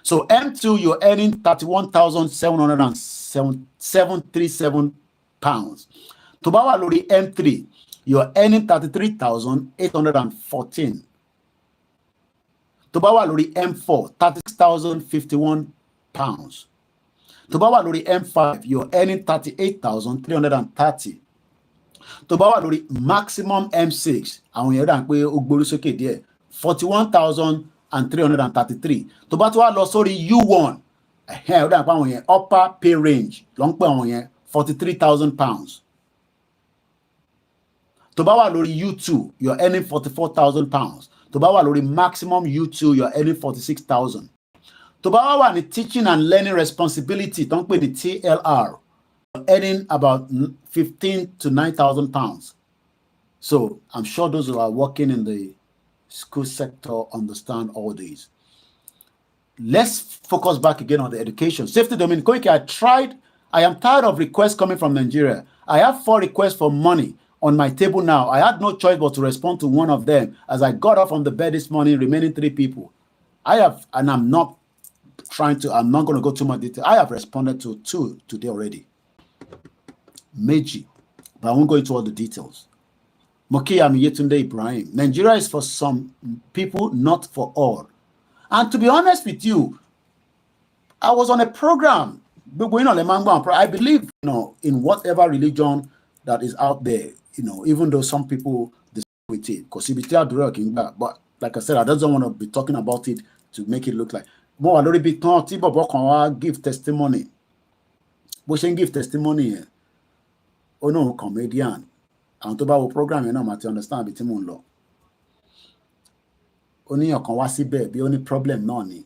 So M2 you're earning £31,737. Tó bá wà lórí M3 you're earning £33,814. Tó bá wà lórí M4 £36,051. Tó bá wà lórí M5 you're earning £38,330. Tó bá wà lórí maximum M6 àwọn èèyàn dà pé ó gbórí sókè díẹ̀ £41,333. Tó bá tó wá lọ sórí U1 ó dà pé àwọn èèyàn upper pay range ló ń pè àwọn èèyàn £43,000. Tó bá wà lórí U2 you're earning £44,000. Tó bá wà lórí maximum U2 you're earning £46,000. Tó bá wà ní teaching and learning responsibility tó ń pè ní TLR earning about £15,000 to £9,000. So I'm sure those who are working in the school sector understand all these. Let's focus back again on the education. Safety domain. Koiki, I am tired of requests coming from Nigeria. I have 4 requests for money on my table now. I had no choice but to respond to one of them as I got up from the bed this morning, remaining 3 people. I'm not going to go too much detail. I have responded to 2 today already. Meji, but I won't go into all the details. Moki Yetunde Ibrahim. Nigeria is for some people, not for all. And to be honest with you, I was on a program. I believe, in whatever religion that is out there, even though some people disagree with it, but like I said, I don't want to be talking about it to make it look like more a little bit give testimony. But she give testimony. Oh no, comedian. And to about program, might understand bit mo nlo. Oni ọ̀kan wá síbẹ̀ bí ó ní problem náà ni.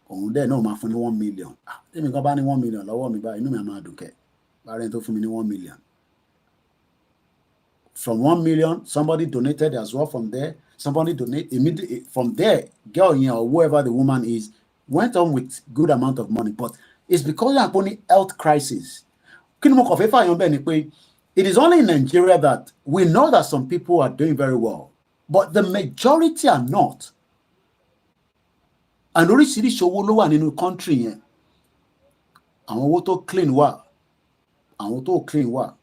Òun dẹ̀ náà máa fún ní 1 million. Tèmi kan bá ní 1 million lọ́wọ́ mi báyìí, inú mi á máa dùn kẹ́. Bárẹ̀ tó fún mi ní 1 million. From 1 million, somebody donated as well from there. Somebody donated immediately from there. Girl, or whoever the woman is, went on with good amount of money. But it's because of only health crisis. It is only in Nigeria that we know that some people are doing very well, but the majority are not. And oríṣiríṣi owó ló wà nínú country yẹn. Àwọn owó tó clean wà. Àwọn tó clean wà.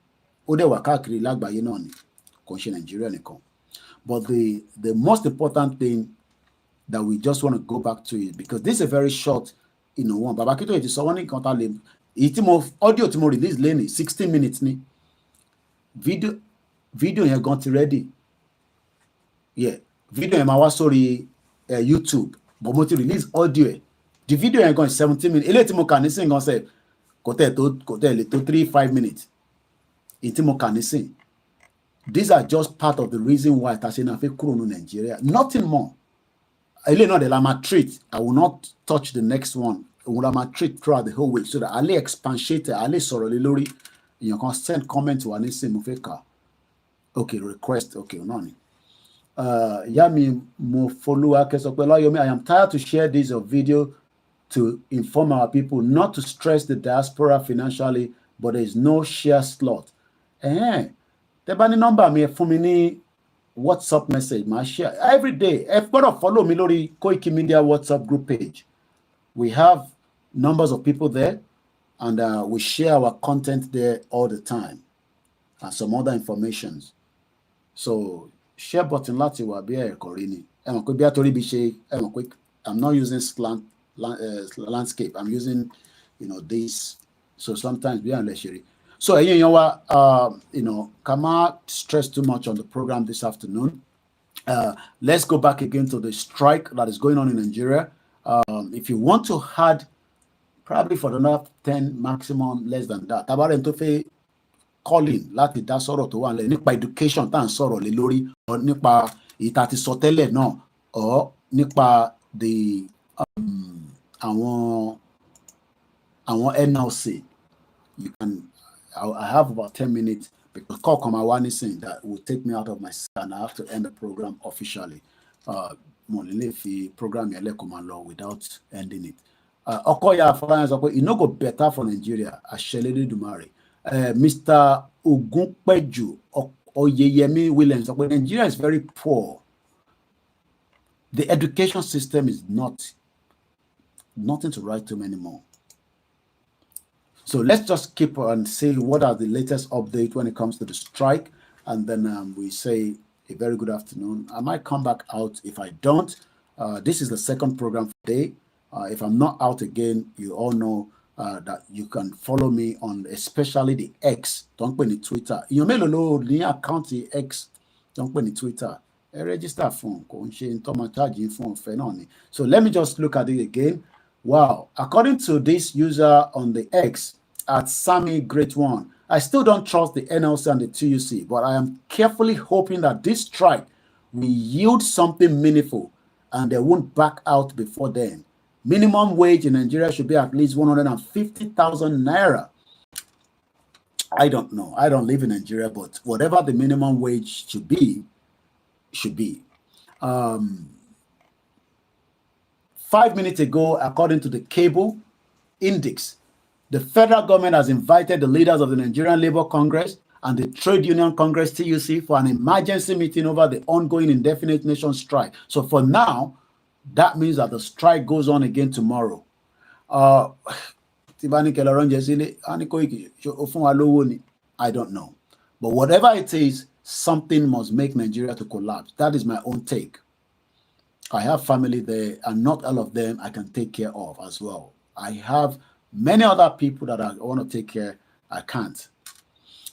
Ó dẹ̀ wà káàkiri lágbàáyé náà ni. Kò ń ṣe Nigeria nìkan. But the most important thing that we just want to go back to it, because this is a very short, one. Baba Kito ti sọ wọ́n ní kan tá lè audio tí mo release lẹ́nìí 16 minutes ni. Video yẹn gan ti ready. Yeah, video yẹn máa wá sórí YouTube, but mo ti release audio ẹ̀. The video yẹn gan is 17 minutes. Eléyìí tí mo kà nísìn gan sef kò tẹ̀ lè tó 3-5 minutes. Èyí tí mo kà nísìn. These are just part of the reason why Tashina fe kúrò ní Nigeria. Nothing more. Eléyìí náà dẹ̀ la máa treat. I will not touch the next one. I will not treat throughout the whole week so that I lè expatiate, I lè sọ̀rọ̀ lé lórí. You can send comments wà nísìn mo fẹ́ kà. Okay, request. Okay, náà ni. Yami Mofoluwa Kesope Olayomi, I am tired to share this video to inform our people not to stress the diaspora financially, but there is no share slot. Tẹ́ bá ní nọ́mbà mi fún mi ní WhatsApp message, my share every day. If you follow me lórí Koikimedia WhatsApp group page, we have numbers of people there, and we share our content there all the time, and some other informations. So share button láti wà bí ẹ̀kọ́ rí ni. Ẹ mọ̀ pé bí àtòrí bí ṣe, ẹ mọ̀ pé I'm not using landscape. I'm using, this. So sometimes we are less. So cannot stress too much on the program this afternoon. Let's go back again to the strike that is going on in Nigeria. If you want to add probably for the next 10 maximum, less than that. Tabarin to fe calling láti dá sọ̀rọ̀ tó wà lẹ́ nípa education tá à ń sọ̀rọ̀ lé lórí, or nípa ìta ti sọ tẹ́lẹ̀ náà, or nípa the àwọn NLC. You can. I have about 10 minutes because call Kamawani saying that will take me out of my seat and I have to end the program officially. Program without ending it. Okoya Finance, it no go better for Nigeria. Ashelede Dumare. Mr. Ogunpeju Oyeyemi Williams, Nigeria is very poor. The education system is nothing to write to anymore. So let's just keep and say what are the latest updates when it comes to the strike, and then we say a very good afternoon. I might come back out. If I don't, this is the second program for the day. If I'm not out again, you all know that you can follow me on especially the X. Don't put any Twitter. You may know the account the X. Don't put any Twitter. Register phone. So let me just look at it again. Wow. According to this user on the X at Sammy Great One, I still don't trust the NLC and the TUC, but I am carefully hoping that this strike will yield something meaningful and they won't back out before then. Minimum wage in Nigeria should be at least 150,000 naira. I don't know. I don't live in Nigeria, but whatever the minimum wage should be, should be. 5 minutes ago, according to the cable index, the federal government has invited the leaders of the Nigerian Labour Congress and the Trade Union Congress TUC for an emergency meeting over the ongoing indefinite nation strike. So for now, that means that the strike goes on again tomorrow. I don't know. But whatever it is, something must make Nigeria to collapse. That is my own take. I have family there, and not all of them I can take care of as well. I have many other people that I want to take care. I can't.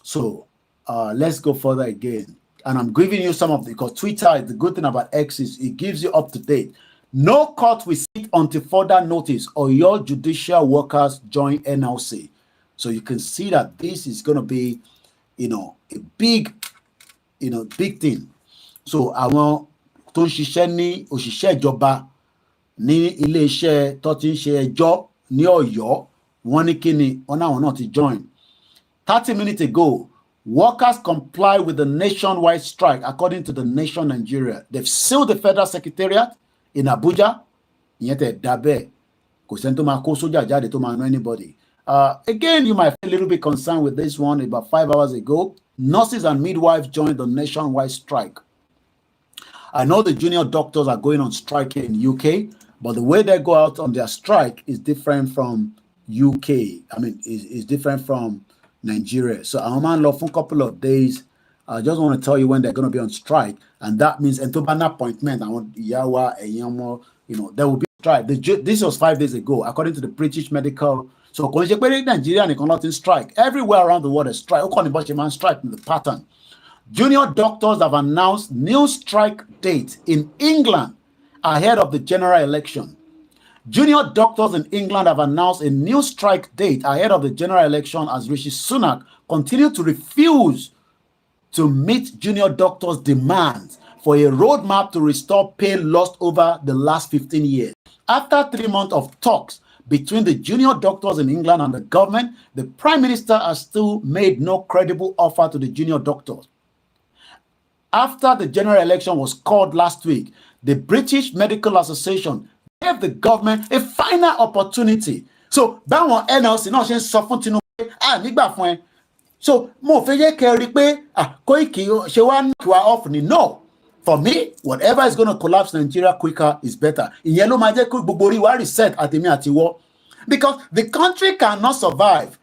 So let's go further again. And I'm giving you some of the, because Twitter, the good thing about X is it gives you up to date. No court will sit until further notice or your judicial workers join NLC. So you can see that this is going to be, a big, big thing. So àwọn tó ń ṣiṣẹ́ ní òṣìṣẹ́ ìjọba ní ilé-iṣẹ́ tó ti ń ṣe ẹjọ́ ní Ọ̀yọ́, wọ́n ní kíni, wọ́n náà náà ti join. 30 minutes ago, workers comply with the nationwide strike according to the Nation Nigeria. They've sealed the federal secretariat in Abuja. Ìyẹn tẹ̀ dábẹ́, kò sẹ́ni tó máa kó sójà jáde tó máa know anybody. Again, you might feel a little bit concerned with this one. About 5 hours ago, nurses and midwives joined the nationwide strike. I know the junior doctors are going on strike here in UK, but the way they go out on their strike is different from UK. I mean, is different from Nigeria. So I'm on for a couple of days. I just want to tell you when they're going to be on strike, and that means an appointment. I want Yawa, there will be a strike. This was 5 days ago, according to the British medical. So Nigeria and strike everywhere around the world. A strike. Strike in the pattern. Junior doctors have announced new strike date in England ahead of the general election. Junior doctors in England have announced a new strike date ahead of the general election as Rishi Sunak continues to refuse to meet junior doctors' demands for a roadmap to restore pay lost over the last 15 years. After 3 months of talks between the junior doctors in England and the government, the Prime Minister has still made no credible offer to the junior doctors. After the general election was called last week, the British Medical Association gave the government a final opportunity. So, báwọn NLC náà ṣe ń sọ fún Tinubu, nígbà fún ẹ. So, mo fẹ́ yẹ kẹ́ rí pé Koiki ṣe wá ní ìwà off ni. No. For me, whatever is going to collapse Nigeria quicker is better. Ìyẹn ló máa jẹ́ kó gbogbo orí wa reset àtèmi àtiwọ́. Because the country cannot survive.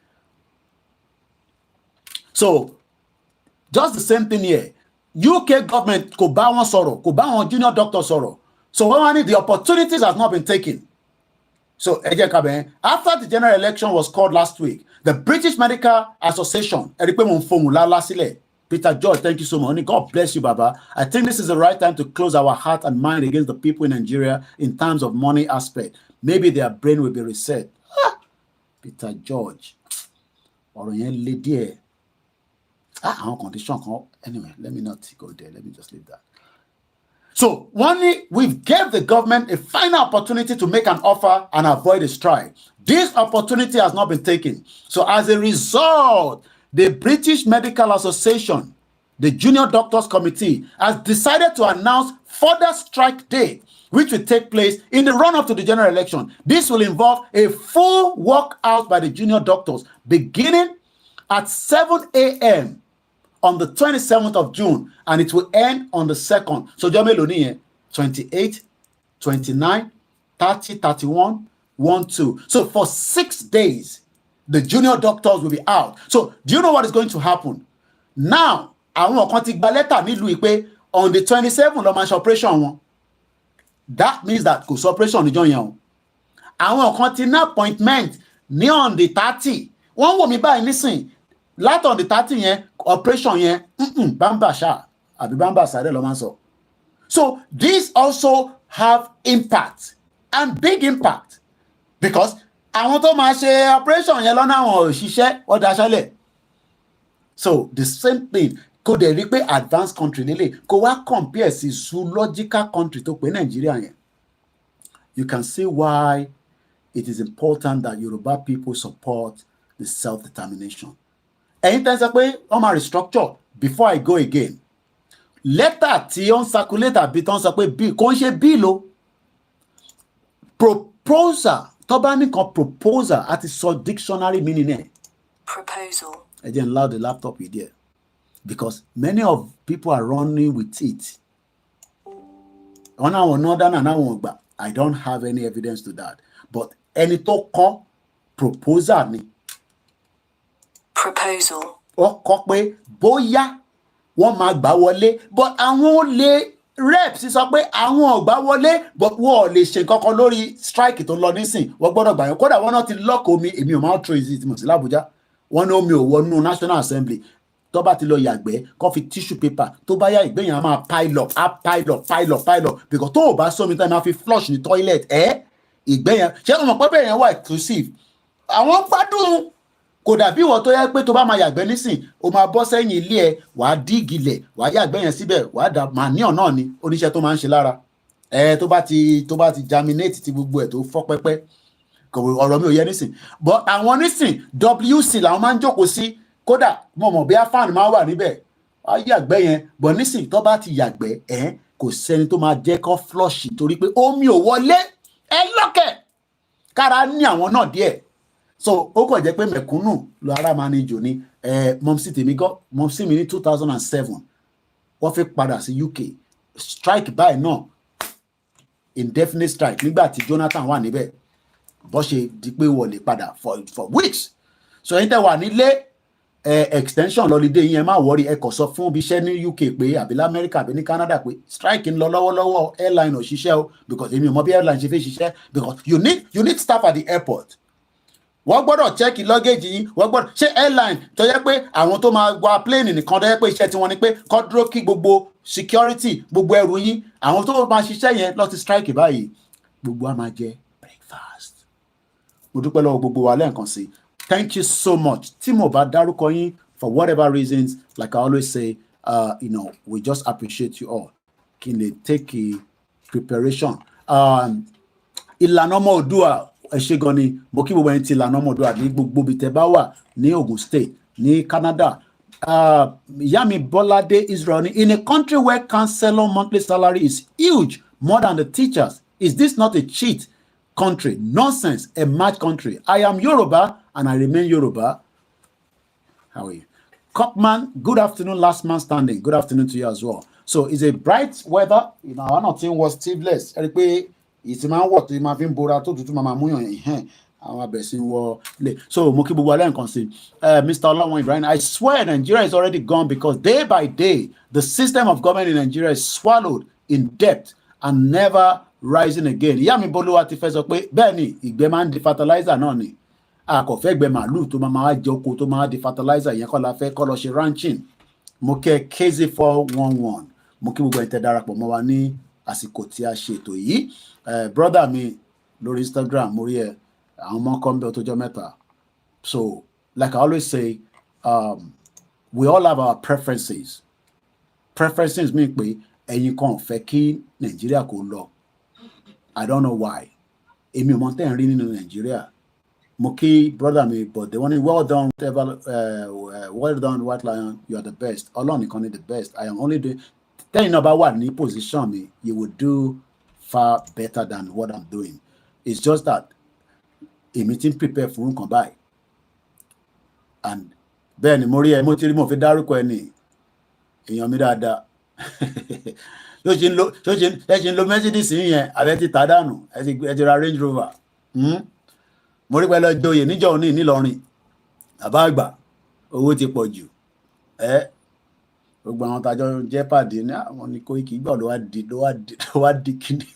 So, just the same thing here. UK government kò bá wọn sọ̀rọ̀, kò bá wọn junior doctor sọ̀rọ̀. So when the opportunities has not been taken. So after the general election was called last week, the British Medical Association, Peter George, thank you so much. God bless you, Baba. I think this is the right time to close our heart and mind against the people in Nigeria in terms of money aspect. Maybe their brain will be reset. Peter George. Anyway, let me not go there. Let me just leave that. So, we've gave the government a final opportunity to make an offer and avoid a strike. This opportunity has not been taken. So, as a result, the British Medical Association, the Junior Doctors Committee, has decided to announce further strike date, which will take place in the run-up to the general election. This will involve a full walkout by the junior doctors, beginning at 7 a.m. on the 27th of June, and it will end on the 2nd. So, 28, 29, 30, 31, 1, 2. So, for 6 days, the junior doctors will be out. So, do you know what is going to happen? Now, àwọn kan ti gba lẹ́tà nílùú pé on the 27th ló máa ṣe operation wọn. That means that kò sọ operation níjọ́ yẹn o. Àwọn kan ti ní appointment ní on the 30. Wọ́n wò mí báyìí nísìn. Last on the 30 yẹn, operation yẹn, bamba sha, àbí bamba sáré ló máa sọ. So these also have impact and big impact because àwọn tó máa ṣe operation yẹn lọ́nà àwọn òṣìṣẹ́ wọ́n daṣẹ́lẹ̀. So the same thing kò dẹ̀ rí pé advanced country lélẹ̀ kò wá compare sí zoological country tó pé Nàìjíríà yẹn. You can see why it is important that Yoruba people support the self-determination. Ẹ̀yin tẹ́ sọ pé wọ́n máa restructure before I go again. Letter tí ó ń circulate àbí tó ń sọ pé bill kò ń ṣe bill o. Proposal tó bá nìkan proposal àti sọ dictionary meaning ẹ̀. Proposal. Ẹ jẹ́ n loud the laptop yìí díẹ̀ because many of people are running with it. Wọ́n náà wọ́n náà dáná náà wọ́n gbà. I don't have any evidence to that. But ẹni tó kọ proposal ni. Proposal. Ó kọ pé bóyá wọ́n máa gbà wọlé but àwọn ò lè reps sọ pé àwọn ò gbà wọlé but wọ́n ò lè ṣe kankan lórí strike tó lọ nísìn wọ́n gbọ́dọ̀ gbà yẹn kódà wọ́n náà ti lọ́kọ̀ omi èmi ò máa ń trace mọ̀ sí l'Abuja wọ́n ní omi ò wọnú National Assembly tó bá ti lọ yàgbẹ́ kó fi tissue paper tó bá yá ìgbẹ́ yẹn á máa pile up because tó o bá sómi tó ẹ máa fi flush ní toilet ìgbẹ́ yẹn ṣé o mọ̀ pé bẹ́ẹ̀ yẹn wà exclusive àwọn gbádùn kò dàbí ìwọ tó yẹ pé tó bá máa yàgbẹ́ nísìn o máa bọ́ sẹ́yìn ilé ẹ wàá dígilẹ̀ wàá yàgbẹ́ yẹn síbẹ̀ wàá dà manure náà ni oníṣẹ́ tó máa ń ṣe lára tó bá ti germinate ti gbogbo ẹ̀ tó fọ́ pẹ́pẹ́ ọ̀rọ̀ mi ò yẹ nísìn but àwọn nísìn WC làwọn máa ń jókòó sí kódà mo mọ̀ bí fan máa wà níbẹ̀ wàá yàgbẹ́ yẹn but nísìn tó bá ti yàgbẹ́ kò sẹ́ni tó máa jẹ́ kó flush torí pé omi ò wọlé lọ́kẹ̀ kára ní àwọn náà díẹ̀ so ó kàn jẹ́ pé mẹ̀kúnnù lọ ara máa ní jò ní mọ̀mísí mi ní 2007 wọ́n fi padà sí UK strike báyìí náà indefinite strike nígbà tí Jonathan wà níbẹ̀ bó ṣe di pé wọlé padà for weeks so ẹ̀yin tẹ́ wà nílé extension lọ́lídé yẹn má wọ́rí ẹ kò sọ fún ibi iṣẹ́ ní UK pé àbí lamẹ́ríkà àbí ní Canada pé strike ń lọ lọ́wọ́lọ́wọ́ airline ò ṣiṣẹ́ o because èmi ò mọ bí airline ṣe fẹ́ ṣiṣẹ́ because you need staff at the airport wọ́n gbọ́dọ̀ check luggage yín wọ́n gbọ́dọ̀ ṣé airline tó yẹ pé àwọn tó máa gba plane nìkan tó yẹ pé iṣẹ́ tiwọn ni pé kó dúró kí gbogbo security gbogbo ẹrù yín àwọn tó máa ṣiṣẹ́ yẹn lọ sí strike báyìí gbogbo á máa jẹ breakfast. mo dúpẹ́ lọ́wọ́ gbogbo wa lẹ́ẹ̀kan sí thank you so much tí mo bá dárúkọ yín for whatever reasons like I always say we just appreciate you all kí n lè take a preparation ìlànà ọmọ Oòduà ẹ ṣé gan ni mo kí gbogbo ẹni tí ìlànà ọmọ Oòduà ní gbogbo ibi tẹ́ bá wà ní Ogun State ní Canada ìyá mi Bọ́ládé Israel ní in a country where counselor monthly salary is huge more than the teachers is this not a cheat country nonsense a mad country I am Yoruba and I remain Yoruba. How are you? Copman, good afternoon, last man standing. Good afternoon to you as well. So it's a bright weather. Àwọn náà ti ń wọ sleeveless. Ẹ rí pé ìtì máa ń wọ̀ tó máa fi ń bora tó tutù máa mú yàn yìí. Àwọn abẹ̀ sí ń wọ lè. So mo kí gbogbo alẹ́ nǹkan sí. Mr. Olawon Ibrahim, I swear Nigeria is already gone because day by day the system of government in Nigeria is swallowed in debt and never rising again. Ìyá mi Bolúwa ti fẹ́ sọ pé bẹ́ẹ̀ ni ìgbẹ́ máa ń di fertilizer náà ni. Àkọ́fẹ́ gbẹ màálù tó máa jẹ oko tó máa di fertilizer yẹn kọ́ la fẹ́ kọ́ lọ ṣe ranching. Mo kẹ́ KZ411 mo kí gbogbo ẹ̀tẹ̀ darapọ̀ mọ́ wa ní àsìkò tí a ṣe ètò yìí. Brother mi lórí Instagram mo rí ẹ àwọn ọmọ kan bẹ́ẹ̀ tó jọ mẹ́ta. So like I always say we all have our preferences. Preferences mean pé ẹ̀yin kan fẹ́ kí Nàìjíríà kó lọ. I don't know why. Èmi ò mọ̀ tẹ́ ń rí nínú Nàìjíríà. Mo kí brother mi but they want it well done well done White Lion you are the best Ọlọ́run nìkan ni the best I am only doing tẹ́yìn náà bá wà ní position mi you will do far better than what I'm doing it's just that èmi ti ń prepare fún nǹkan báyìí and bẹ́ẹ̀ ni mo rí ẹ mo ti rí mo fi dárúkọ ẹ ní èèyàn mi dáadáa ṣó ṣe ń lo Mercedes yẹn àbẹ ti tà dànù ẹ ti ra Range Rover. Mo rí pẹ̀lú ọjọ́ níjọ́ òní nílọrin bàbá àgbà owó ti pọ̀ jù gbogbo àwọn tàjọ jẹ́ pàdé ní àwọn ní Koiki gbọ́ ló wá di kíni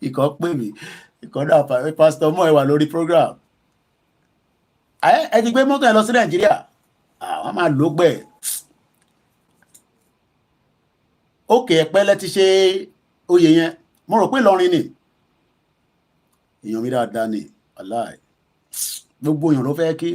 ikọ̀ pè mí ikọ̀ náà pásítọ̀ mọ́ ẹ wà lórí program ẹ ti gbé mọ́tò ẹ lọ sí Nàìjíríà àwọn máa lò gbẹ̀ ókè ẹ̀pẹ́lẹ́ ti ṣe oyè yẹn mo rò pé Ìlọrin ni èèyàn mi dáadáa ni aláì gbogbo èèyàn ló fẹ́ kí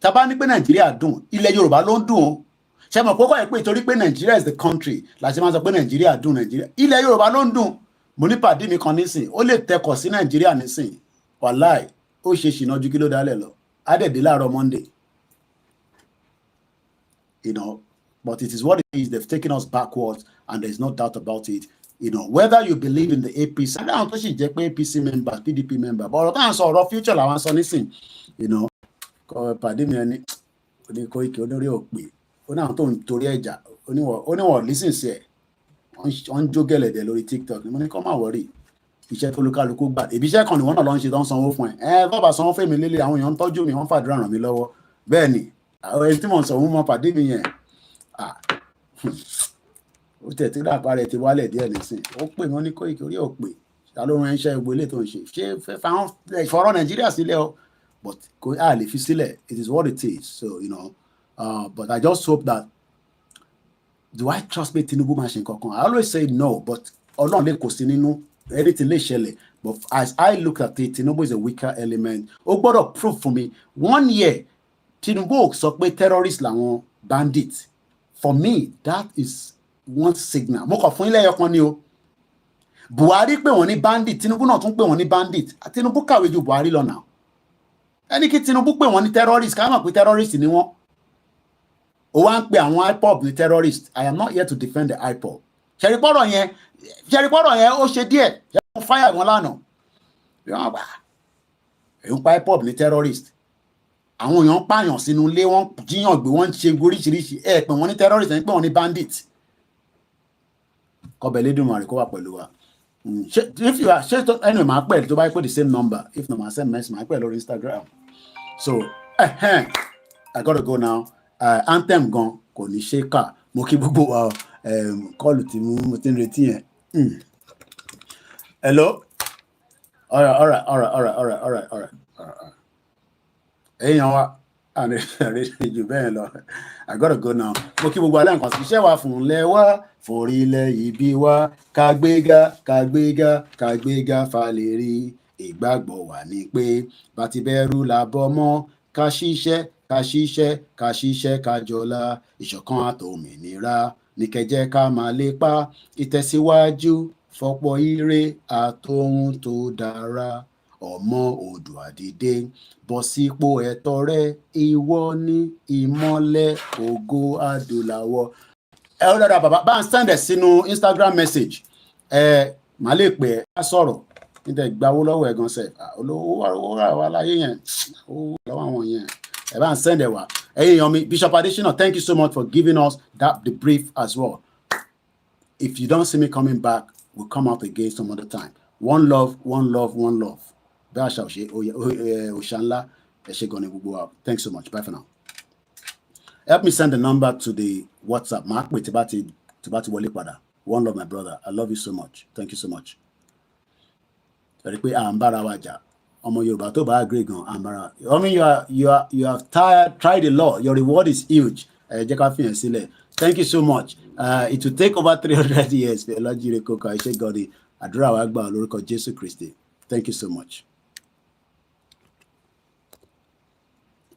tàbá ní pé Nàìjíríà dùn ilẹ̀ Yorùbá ló ń dùn ó ṣe mọ̀ kókó ẹ̀ pé torí pé Nàìjíríà is the country láti máa sọ pé Nàìjíríà dùn Nàìjíríà ilẹ̀ Yorùbá ló ń dùn mo ní pàdé mi kan nísìn ó lè tẹkọ̀ sí Nàìjíríà nísìn wàláì ó ṣe ṣìnà ju kí ló dálẹ̀ lọ àdẹ̀dẹ̀ láàárọ̀ Monday but it is what it is they've taken us backwards and there is no doubt about it. Whether you believe in the APC, I don't know if it's APC member, PDP member, but ọ̀rọ̀ tá à ń sọ ọ̀rọ̀ future làwọn sọ nísìn, pàdé mi ẹni Koiki onórí òpè, ó náà tó ń torí ẹ̀jà, oníwọ̀n lísìn sí ẹ̀, wọ́n ń jó gẹ̀lẹ̀dẹ̀ lórí TikTok, mo ní kọ́ máa wọ̀rí, iṣẹ́ tó lókàlùkù gbà, ìbí iṣẹ́ kan ni wọ́n náà lọ ń ṣe tó ń sanwó fún ẹ̀, bàbá sanwó fún mi lélẹ̀, àwọn èèyàn ń tọ́jú mi, wọ́n fàdúrà ràn mí lọ́wọ́, bẹ́ẹ̀ ni, àwọn ẹni tí mò ń sọ wọ́n mọ pàdé mi yẹn, ó tẹ̀ tí dàpá rẹ̀ ti wálẹ̀ díẹ̀ nísìn ó pè wọ́n ní Koiki orí ò pè ta ló ran iṣẹ́ ìgbélé tó ń ṣe ṣé fáwọn ìfọ̀rọ̀ Nàìjíríà sílẹ̀ o but kò á lè fi sílẹ̀ it is what it is so you know but I just hope that do I trust pé Tinubu máa ṣe nǹkan kan I always say no but Ọlọ́run lè kó sí nínú anything lè ṣẹlẹ̀ but as I look at it Tinubu is a weaker element ó gbọ́dọ̀ prove fún mi 1 year Tinubu sọ pé terrorist làwọn bandit for me that is one signal mo kàn fún ilé ẹyọ kan ni o Buhari pè wọ́n ní bandit Tinubu náà tún pè wọ́n ní bandit Tinubu kàwé ju Buhari lọ náà ẹni kí Tinubu pè wọ́n ní terrorist ká mọ̀ pé terrorist ni wọ́n ó wá ń pè àwọn IPOB ní terrorist I am not here to defend the IPOB ṣẹ̀rípọ̀rọ̀ yẹn ó ṣe díẹ̀ wọ́n fáyà wọn lánàá wọ́n gbà èyí ń pa IPOB ní terrorist àwọn èèyàn pààyàn sínú ilé wọn jíyàn gbé wọn ṣe oríṣiríṣi ẹ pè wọn ní terrorist ẹ pè wọn ní bandit kọbẹ̀lẹ́dùnmarè kó wà pẹ̀lú wa ṣé ẹnu máa pẹ̀ tó bá pè the same number if no máa send message máa pẹ̀ lórí Instagram so I gotta go now anthem gan kò ní ṣe kà mo kí gbogbo wa kọlù tí mo ti ń retí yẹn hello all right èèyàn wa àrèjù bẹ́ẹ̀ lọ I gotta go now mo kí gbogbo alẹ́ nǹkan sí iṣẹ́ wa fún lẹ́wà forílẹ̀ ibi wa kàgbéga falẹ̀rí ìgbàgbọ́ wà ní pé bàtí bẹ̀rù làbọ̀ mọ́ ká ṣiṣẹ́ ká jọlá ìṣọ̀kan àtòmìnira ní kẹjẹ́ ká máa lépa ìtẹ̀síwájú fọ́pọ̀ ire àtòhun tó dára ọmọ Oòduà dìde bọ́ sípò ẹ̀tọ́ rẹ ìwọ ní ìmọ́lẹ̀ ògo adúláwọ̀ ẹ ó dára bàbá bá ń sẹ́ndẹ̀ sínú Instagram message màá lè pè é ká sọ̀rọ̀ níta ìgbàwó lọ́wọ́ ẹ̀gàn sẹ̀ olówó wà láyé yẹn owó lọ́wọ́ àwọn yẹn ẹ bá ń sẹ́ndẹ̀ wá ẹ̀yin èèyàn mi Bishop Adesina thank you so much for giving us that debrief as well if you don't see me coming back we'll come out again some other time one love bí àṣà òṣà ńlá ẹ ṣé gan ni gbogbo wa thanks so much bye for now help me send the number to the WhatsApp máa pè tí bá ti wọlé padà one love my brother I love you so much thank you so much ẹ rí pé à ń bára wa jà ọmọ Yorùbá tó bá agree gan à ń bára I mean you have tried a lot your reward is huge ẹ jẹ́ ká fìyàn sílẹ̀ thank you so much it will take over 300 years for Ọlájírè Kókà ẹ ṣé gan ni àdúrà wa gbà lórúkọ Jésù Kristi thank you so much.